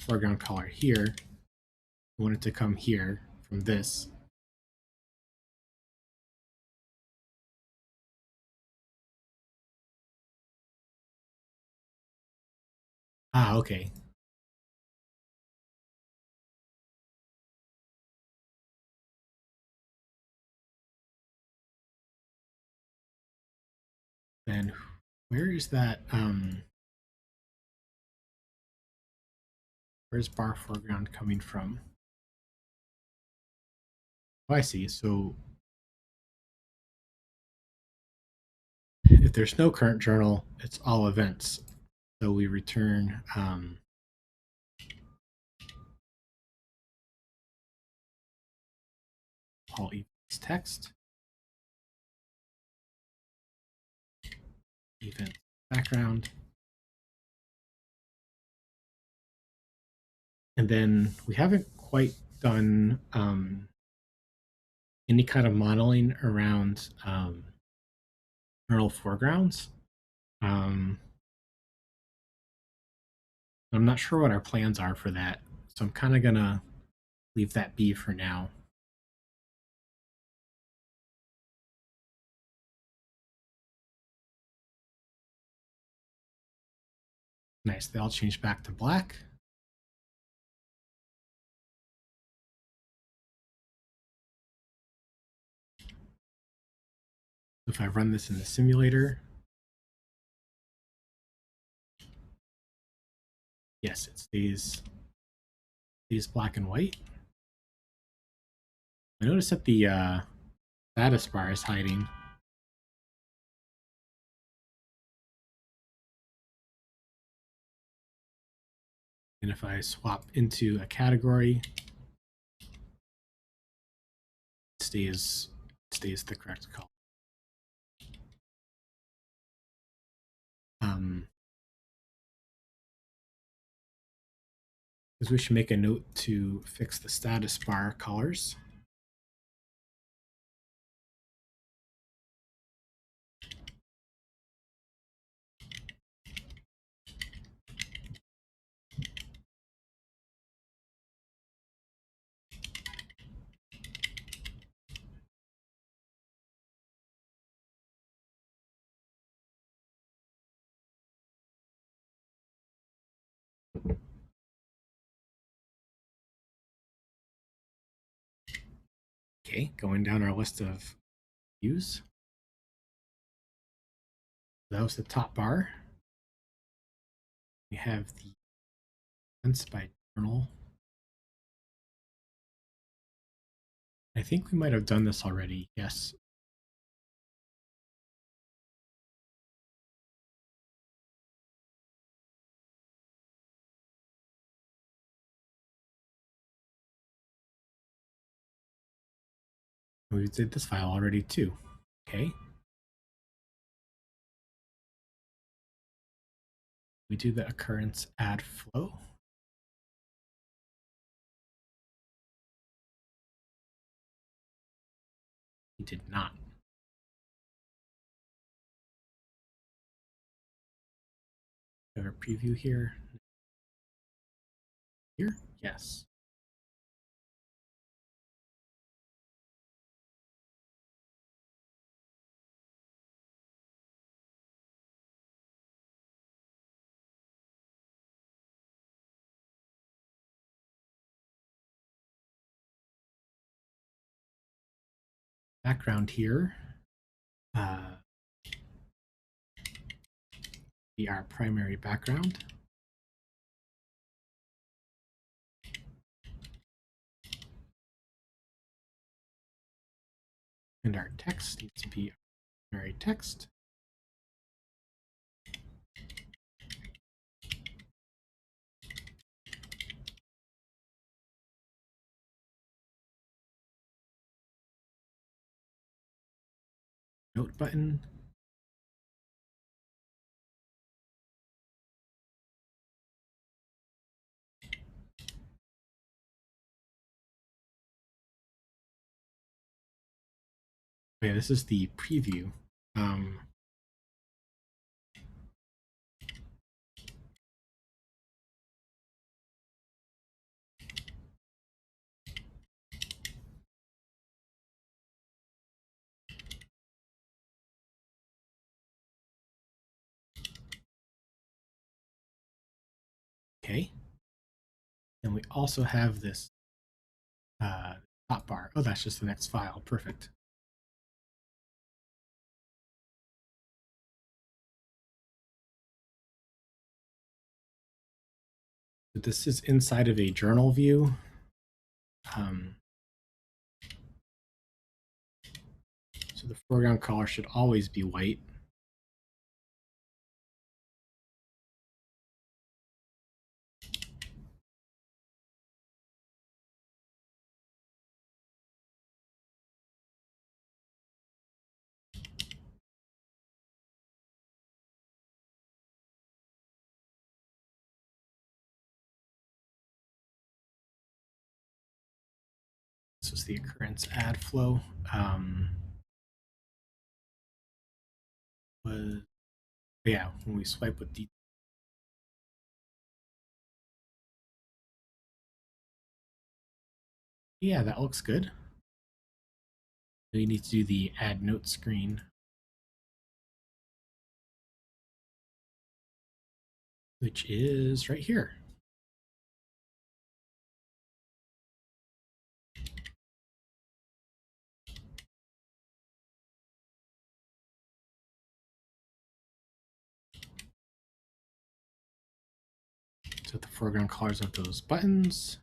A: foreground color here. We want it to come here from this. Ah, okay. Then where is that, where's bar foreground coming from? Oh, I see. So if there's no current journal, it's all events. So we return all events text, event background, and then we haven't quite done any kind of modeling around journal foregrounds. I'm not sure what our plans are for that, so I'm kind of gonna leave that be for now. Nice, they all change back to black. If I run this in the simulator, yes, it stays black and white. I notice that the status bar is hiding. And if I swap into a category, it stays the correct color. Because we should make a note to fix the status bar colors. Okay, going down our list of views. That was the top bar. We have the events by journal. I think we might have done this already. Yes. We did this file already too. Okay. We do the occurrence add flow. We did not. We have a preview here. Here? Yes. Background here. Be our primary background. And our text needs to be primary text. Note button. Okay, this is the preview. Okay. And we also have this top bar. Oh, that's just the next file. Perfect. So this is inside of a journal view. So the foreground color should always be white. This is the occurrence add flow. Yeah, when we swipe with the yeah, that looks good. You need to do the add note screen, which is right here. So the foreground colors of those buttons.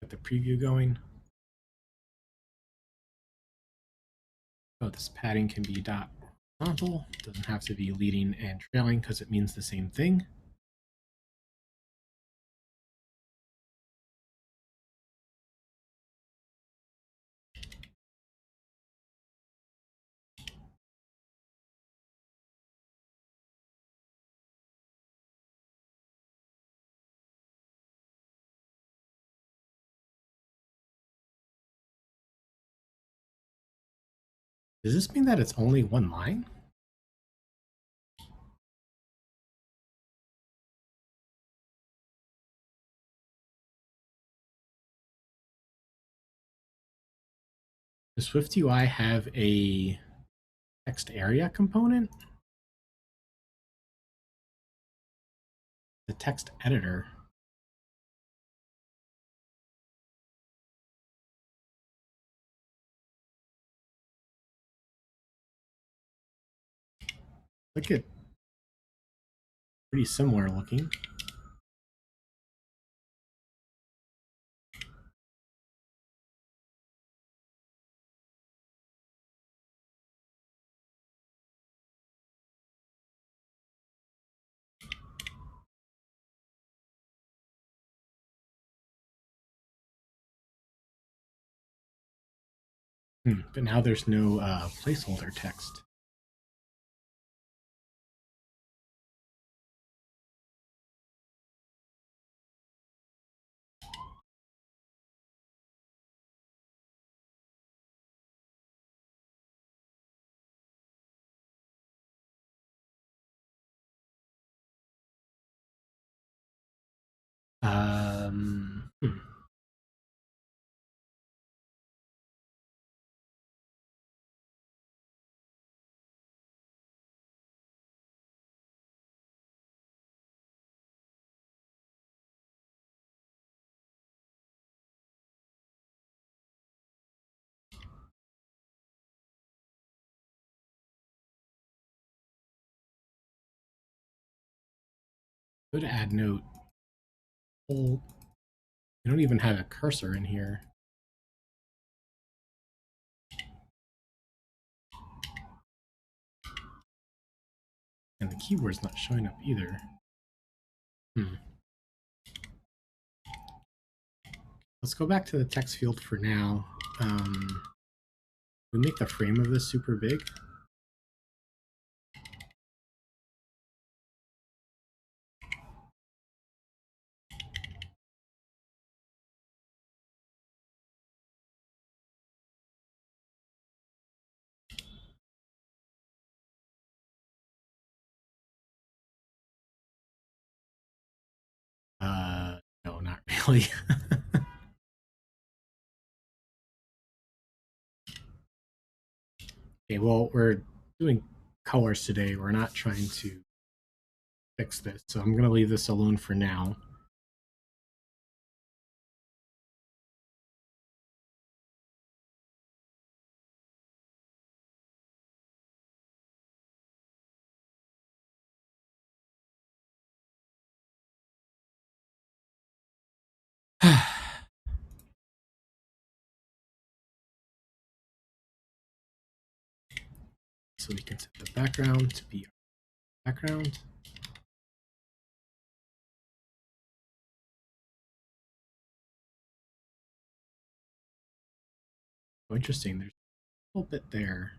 A: Get the preview going. Oh, this padding can be dot horizontal. Doesn't have to be leading and trailing because it means the same thing. Does this mean that it's only one line? Does SwiftUI have a text area component? the text editor. Look at pretty similar looking. But now there's no placeholder text. Um, hmm. Go to add note. Oh, you don't even have a cursor in here. And the keyboard's not showing up either. Let's go back to the text field for now. We make the frame of this super big. No, not really. Okay, well, we're doing colors today. We're not trying to fix this, so I'm going to leave this alone for now. So we can set the background to be our background. Oh, interesting. There's a little bit there.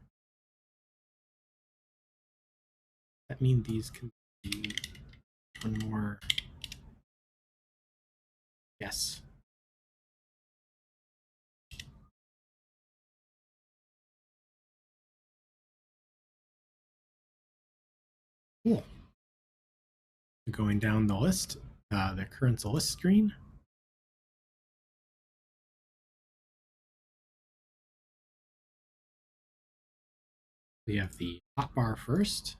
A: That means these can be one more. Yes. Cool. Going down the list, the current list screen. We have the hotbar first.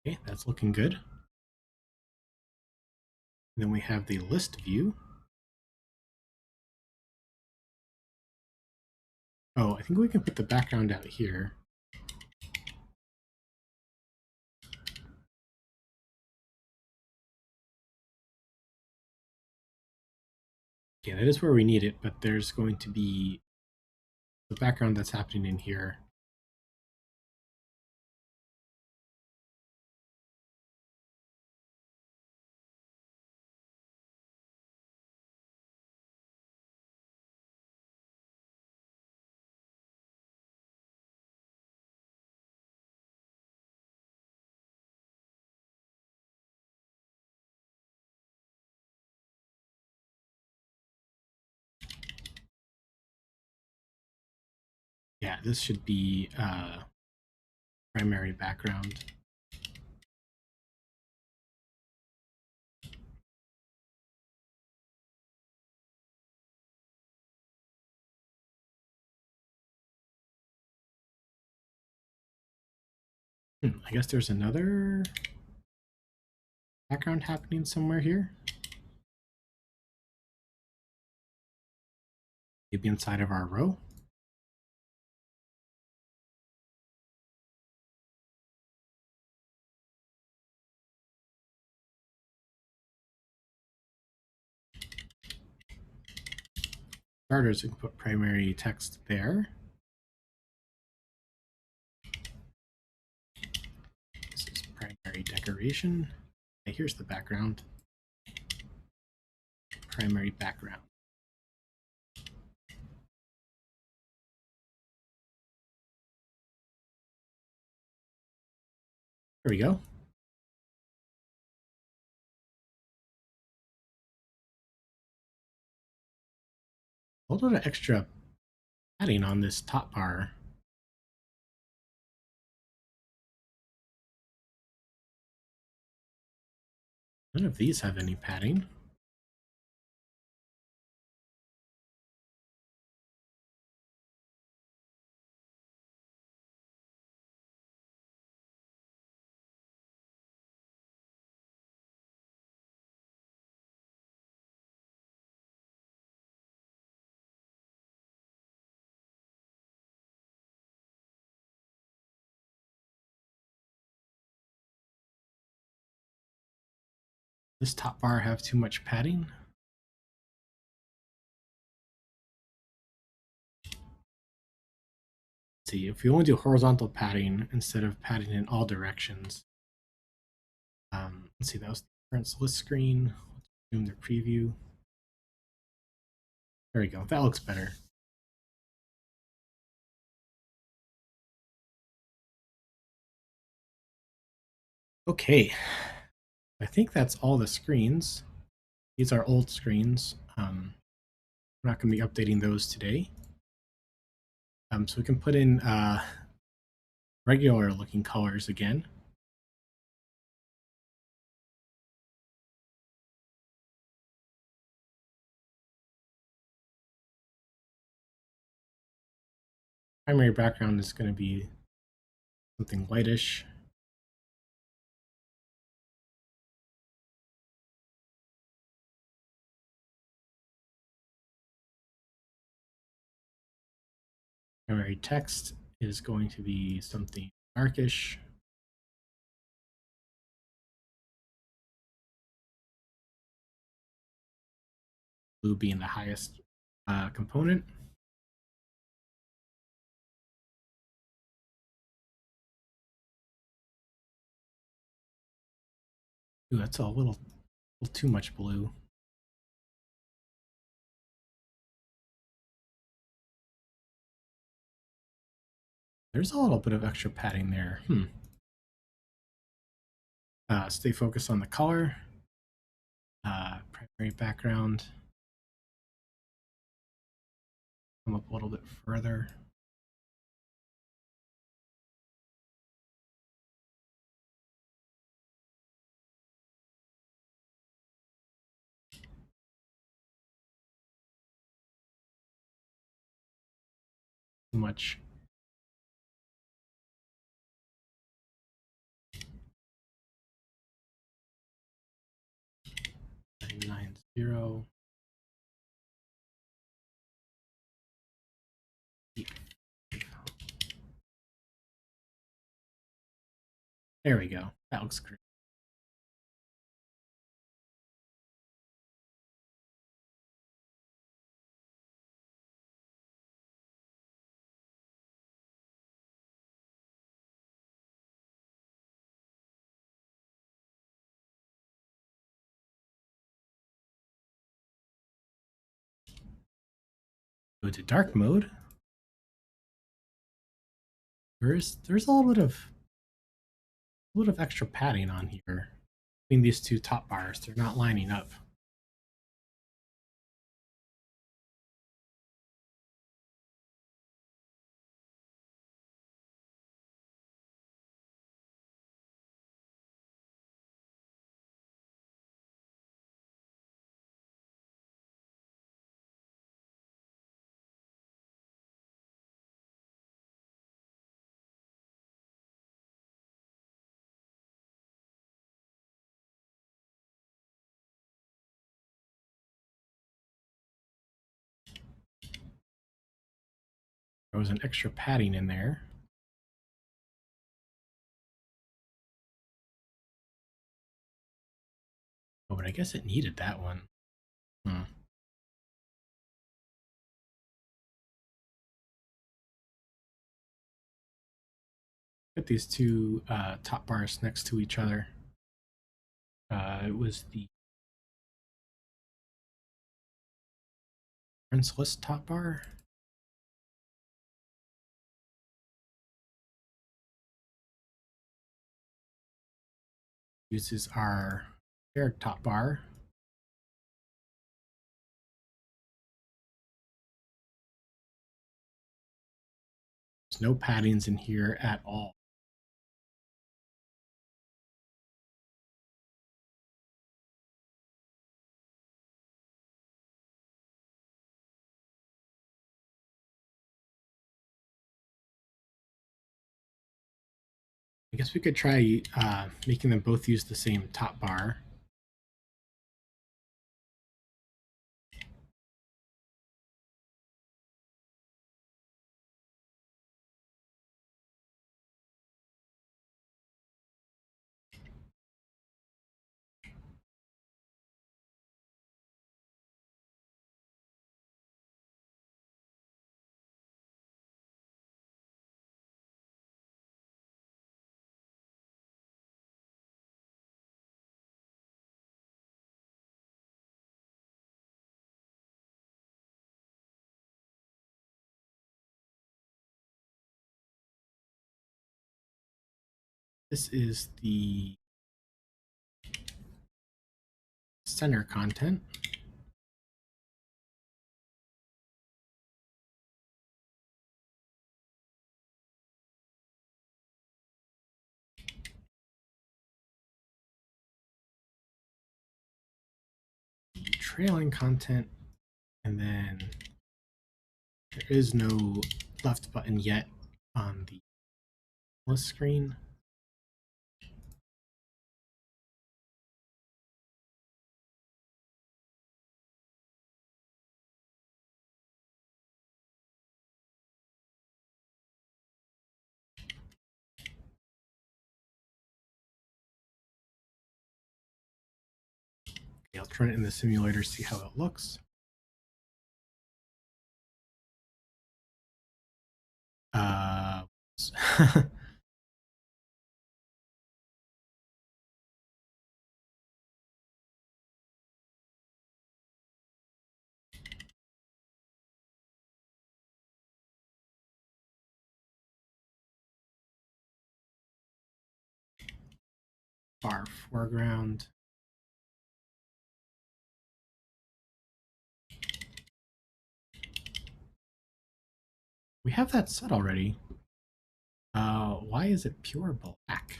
A: Okay, that's looking good. Then we have the list view. Oh, I think we can put the background out here. Yeah, that is where we need it, but there's going to be the background that's happening in here. Yeah, Yeah, this should be primary background. I guess there's another background happening somewhere here. Maybe inside of our row. Starters, we can put primary text there. This is primary decoration. Okay, here's the background. Primary background. There we go. A little bit of extra padding on this top bar. None of these have any padding. This top bar have too much padding? Let's see, if we only do horizontal padding instead of padding in all directions. Let's see, that was the current list screen. Let's zoom the preview. There we go. That looks better. Okay. I think that's all the screens. These are old screens. We're not going to be updating those today. So we can put in regular looking colors again. Primary background is going to be something whitish. Primary text is going to be something darkish. Blue being the highest component. Ooh, that's a little too much blue. There's a little bit of extra padding there. Stay focused on the color. Primary background. Come up a little bit further. Too much. Nine zero. There we go. That looks great. Go to dark mode. There's a little bit of extra padding on here between these two top bars. They're not lining up. There was an extra padding in there. Oh, but I guess it needed that one. Put these two top bars next to each other. It was the reference list top bar. Uses our shared top bar. There's no paddings in here at all. I guess we could try making them both use the same top bar. This is the center content. The trailing content, and then there is no left button yet on the list screen. Okay, I'll turn it in the simulator, see how it looks. Bar foreground. We have that set already. Why is it pure black?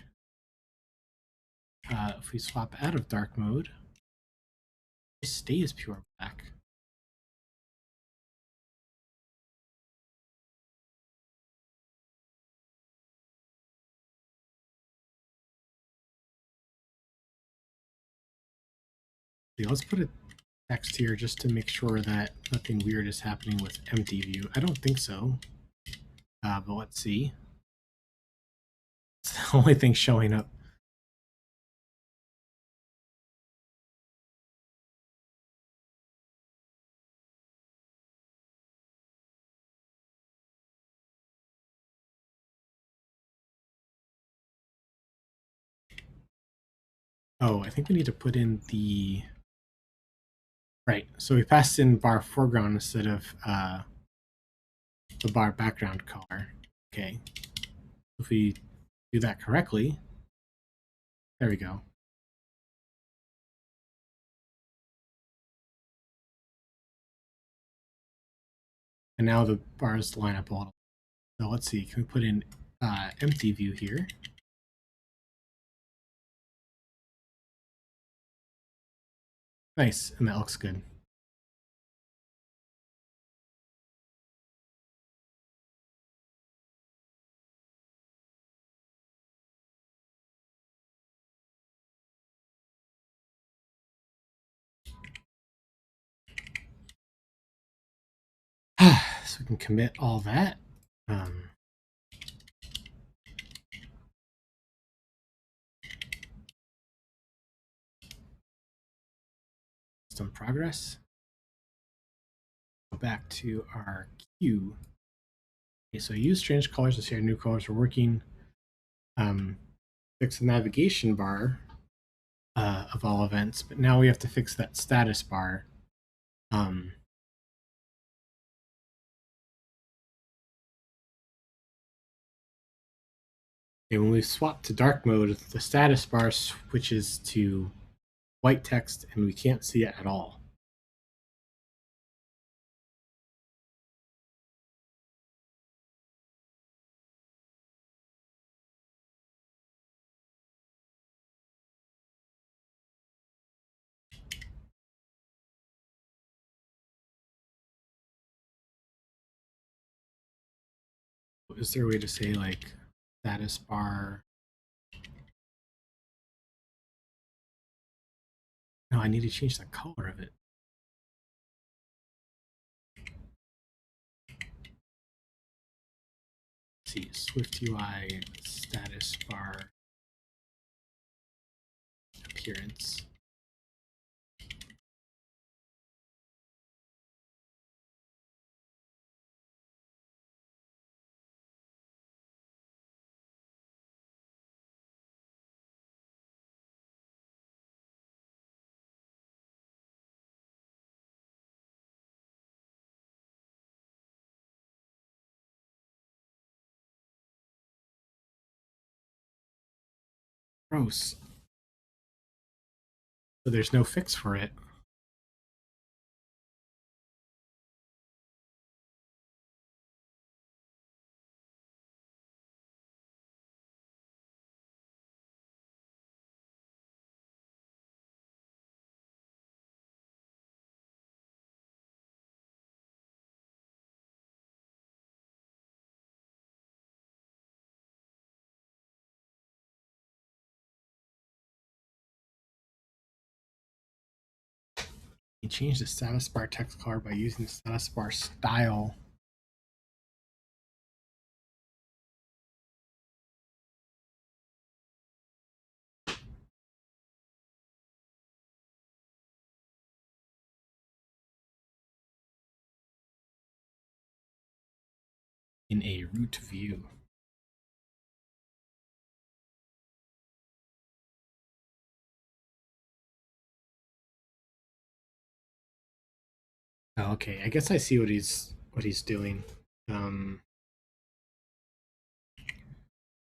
A: If we swap out of dark mode, it stays pure black. Okay, let's put a text here just to make sure that nothing weird is happening with empty view. I don't think so, but let's see. It's the only thing showing up. Oh, I think we need to put in the... Right, so we passed in bar foreground instead of the bar background color. Okay, if we do that correctly, there we go. And now the bars line up a little. So let's see, can we put in empty view here? Nice, and that looks good. So we can commit all that. Um, some progress. Go back to our queue. Okay, so use strange colors to see our new colors are working. Fix the navigation bar of all events, but now we have to fix that status bar. And when we swap to dark mode, the status bar switches to white text and we can't see it at all. Is there a way to say like status bar? No, I need to change the color of it. Let's see, SwiftUI status bar appearance. Gross. So there's no fix for it. You change the status bar text color by using the status bar style. In a root view. Oh, okay, I guess I see what he's doing.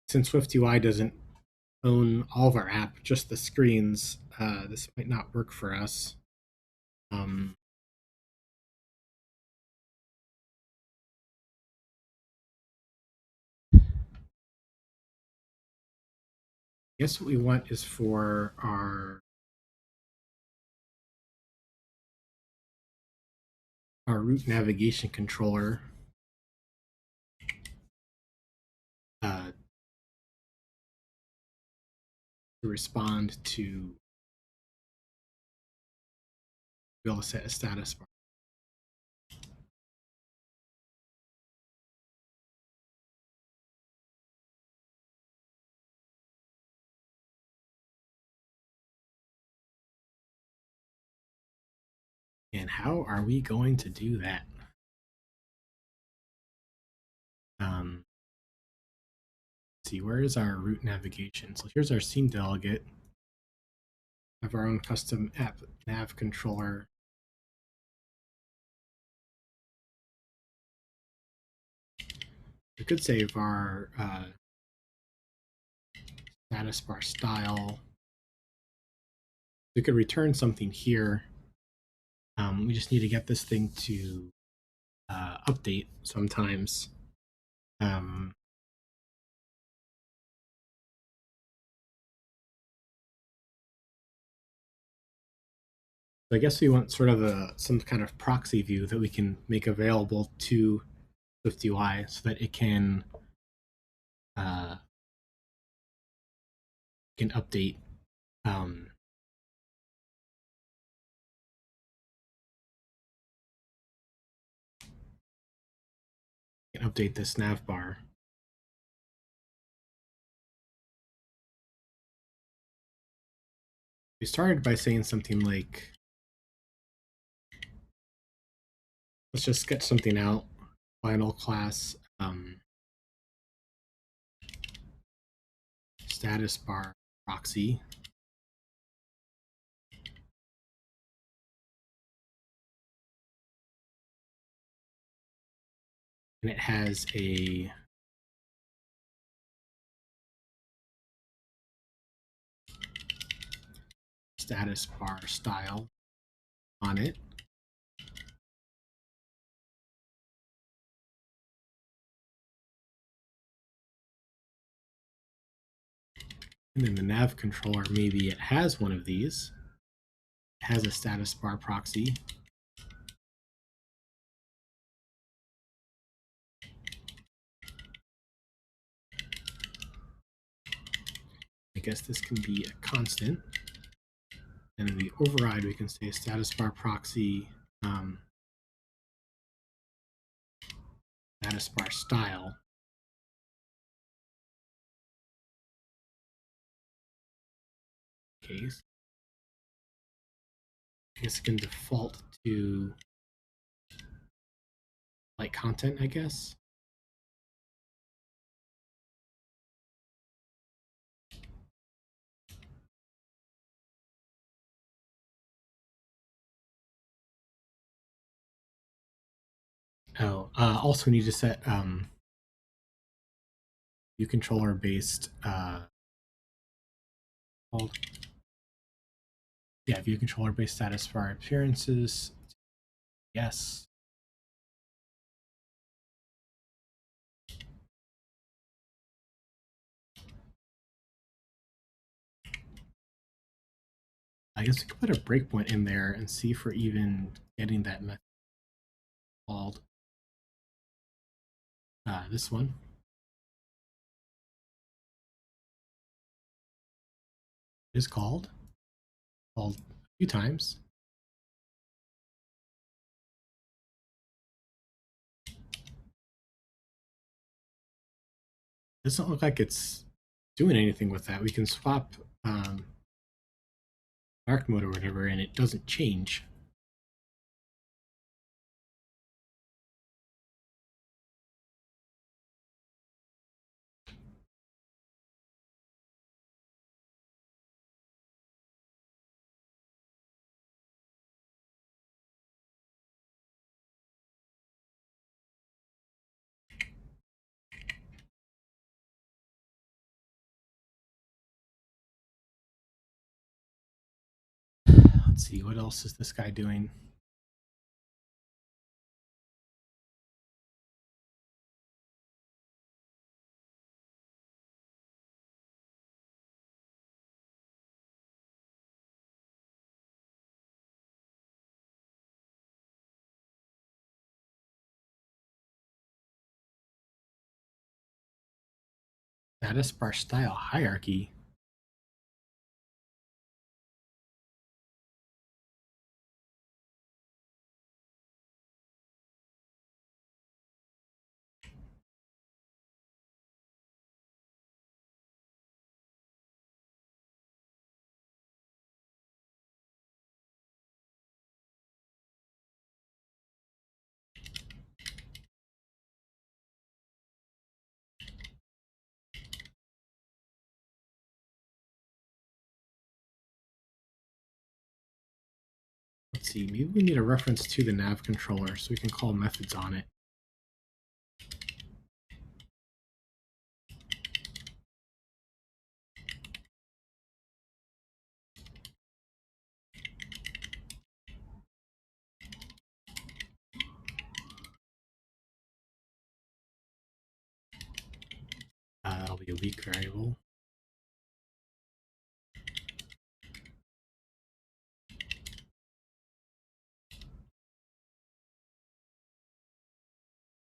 A: Since SwiftUI doesn't own all of our app, just the screens, this might not work for us. I guess what we want is for our root navigation controller to respond to be able to set a status bar. And how are we going to do that? Let's see, where is our root navigation? So here's our scene delegate. Have our own custom app nav controller. We could save our status bar style. We could return something here. We just need to get this thing to update sometimes. So I guess we want sort of some kind of proxy view that we can make available to SwiftUI so that it can update. can update this nav bar. We started by saying something like, let's just sketch something out. Final class status bar proxy. And it has a status bar style on it. And then the nav controller, maybe it has one of these. It has a status bar proxy. I guess this can be a constant. And in the override, we can say status bar proxy status bar style. Case. I guess it can default to like content, I guess. Oh, also need to set view controller based view controller based status bar appearances. Yes. I guess we could put a breakpoint in there and see if we're even getting that method called. This one. Is called a few times. Doesn't look like it's doing anything with that. We can swap dark mode or whatever, and it doesn't change. Let's see, what else is this guy doing? Status bar style hierarchy. Let's see, maybe we need a reference to the nav controller so we can call methods on it. That'll be a weak variable.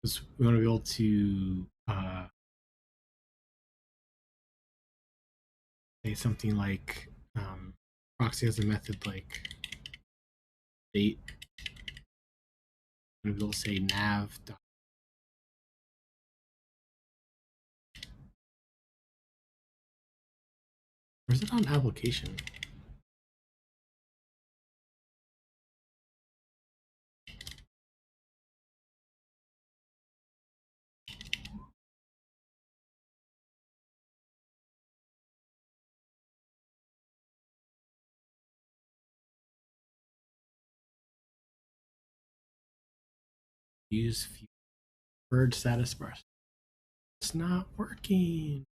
A: Because we want to be able to say something like proxy has a method like date. I'm going to be able to say nav Or is it on application? Use preferred status bar. It's not working.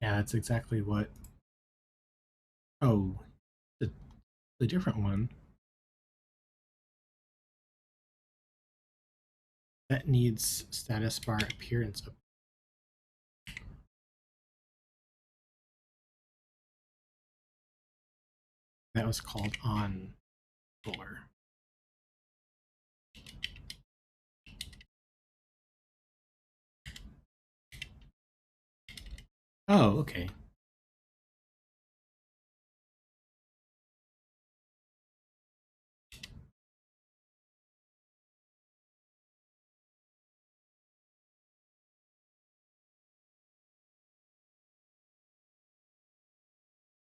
A: Yeah, that's exactly what. Oh, the different one. That needs status bar appearance. That was called on controller. Oh, okay.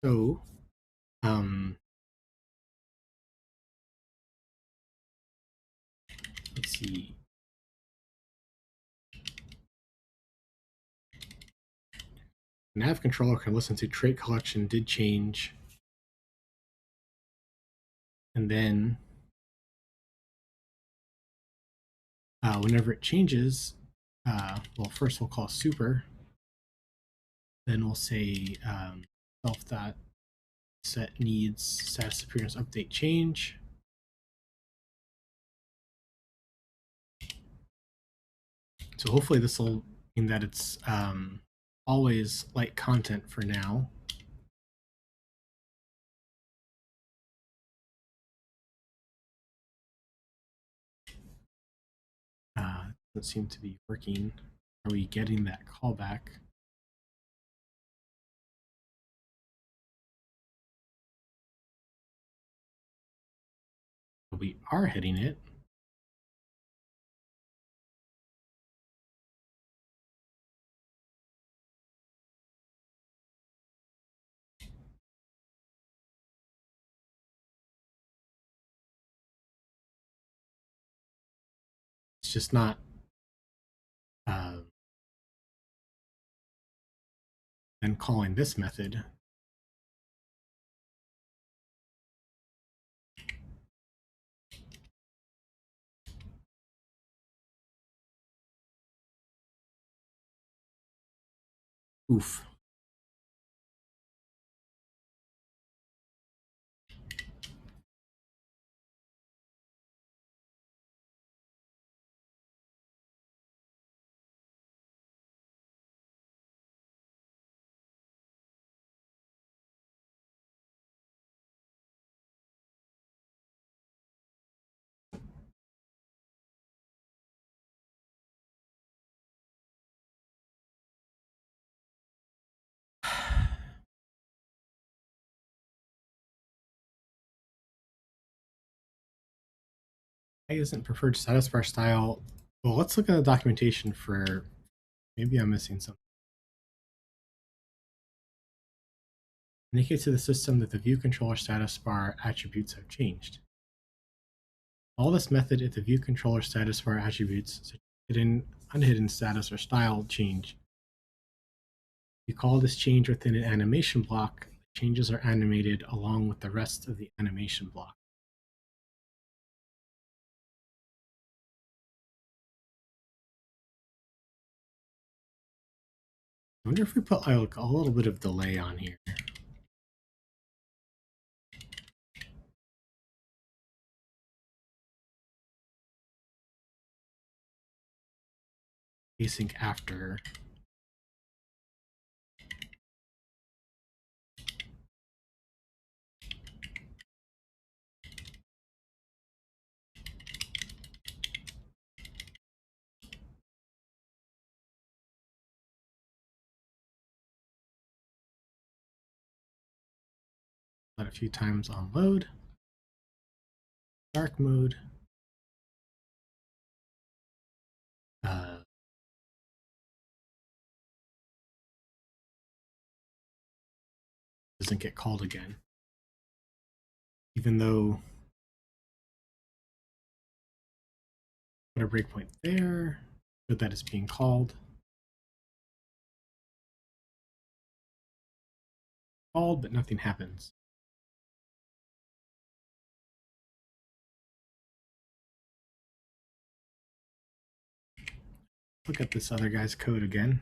A: So, um, let's see. Nav controller can listen to trait collection did change, and then whenever it changes, well, first we'll call super, then we'll say self dot set needs status appearance update change. So hopefully this will mean that it's always light content for now. Doesn't seem to be working. Are we getting that callback? We are hitting it. It's just not then calling this method. Oof. Why isn't preferred status bar style? Well, let's look at the documentation for, maybe I'm missing something. Indicate to the system that the view controller status bar attributes have changed. All this method if the view controller status bar attributes, such as hidden, unhidden status, or style change. You call this change within an animation block, the changes are animated along with the rest of the animation block. I wonder if we put like a little bit of delay on here. Async after. A few times on load. Dark mode. Doesn't get called again. Even though put a breakpoint there, but that is being called. Called, but nothing happens. Look at this other guy's code again.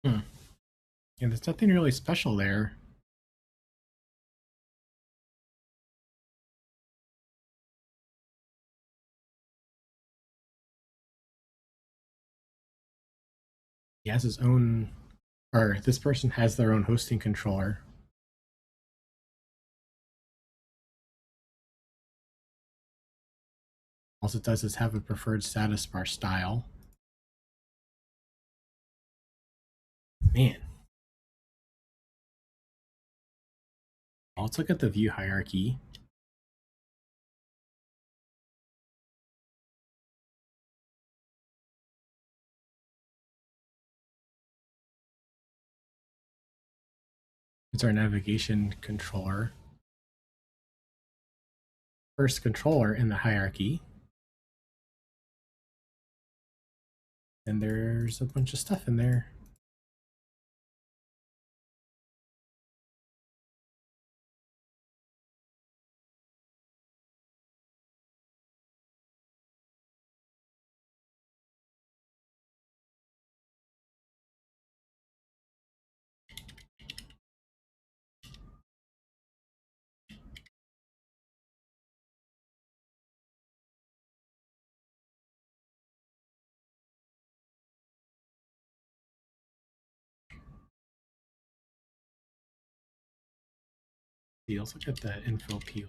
A: Hmm. Yeah, there's nothing really special there. He has his own, or this person has their own hosting controller. All it does is have a preferred status bar style. Man. Let's look at the view hierarchy. It's our navigation controller. First controller in the hierarchy. And there's a bunch of stuff in there. Let's look at the info peel.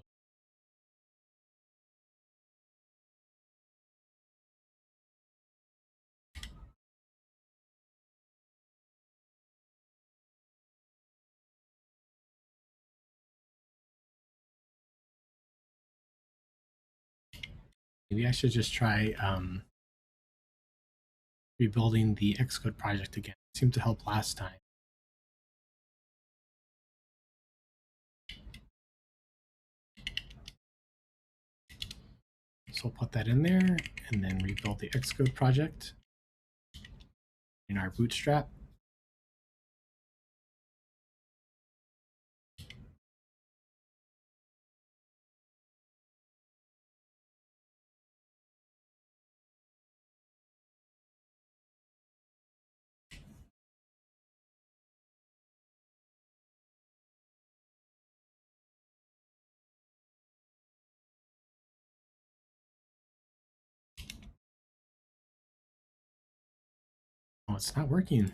A: Maybe I should just try rebuilding the Xcode project again. It seemed to help last time. So we'll put that in there and then rebuild the Xcode project in our Bootstrap. Oh, it's not working.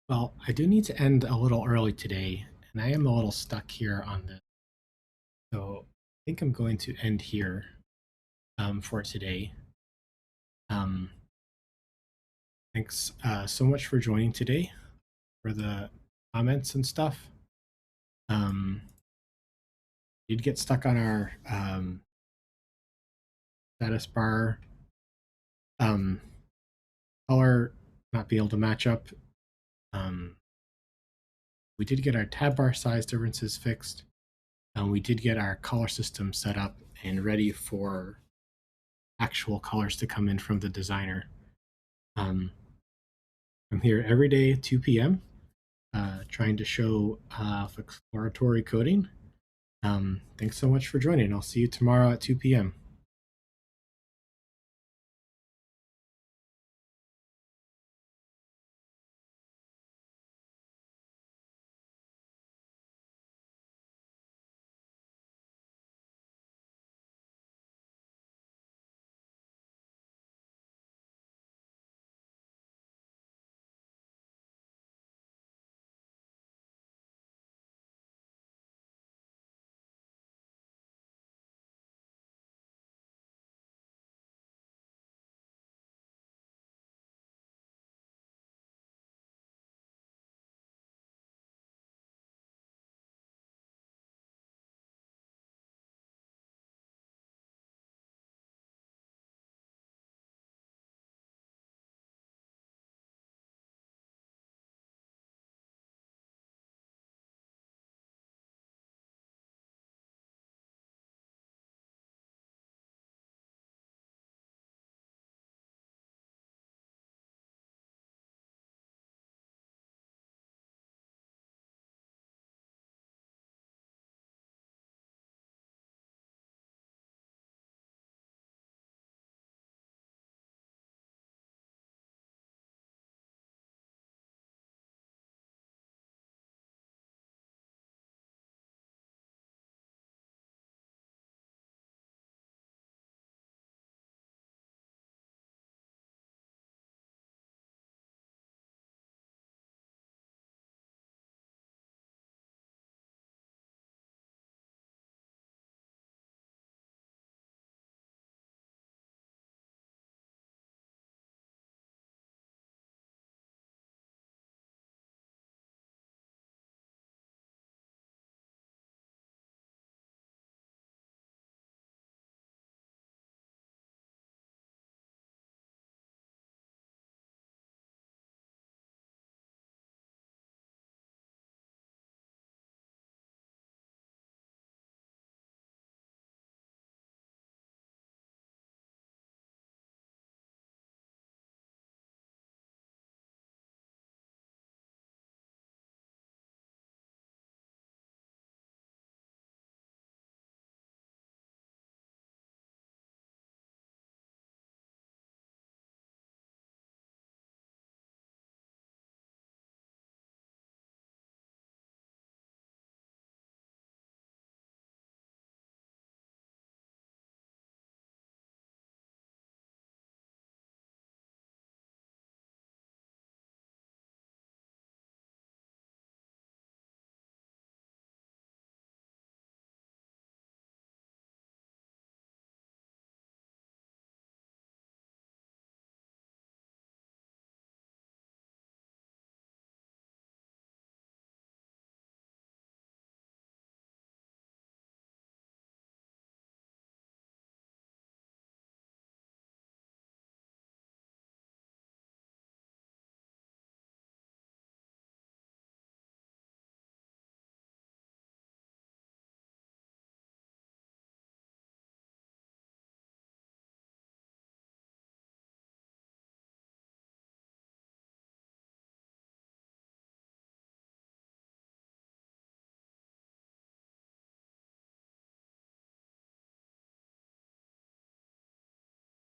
A: Well, I do need to end a little early today, and I am a little stuck here on this. So I think I'm going to end here for today. Um, Thanks so much for joining today for the comments and stuff. Did get stuck on our status bar um, color not be able to match up. Um, we did get our tab bar size differences fixed. We did get our color system set up and ready for actual colors to come in from the designer. I'm here every day at 2 p.m. Trying to show exploratory coding. Thanks so much for joining. I'll see you tomorrow at 2 p.m.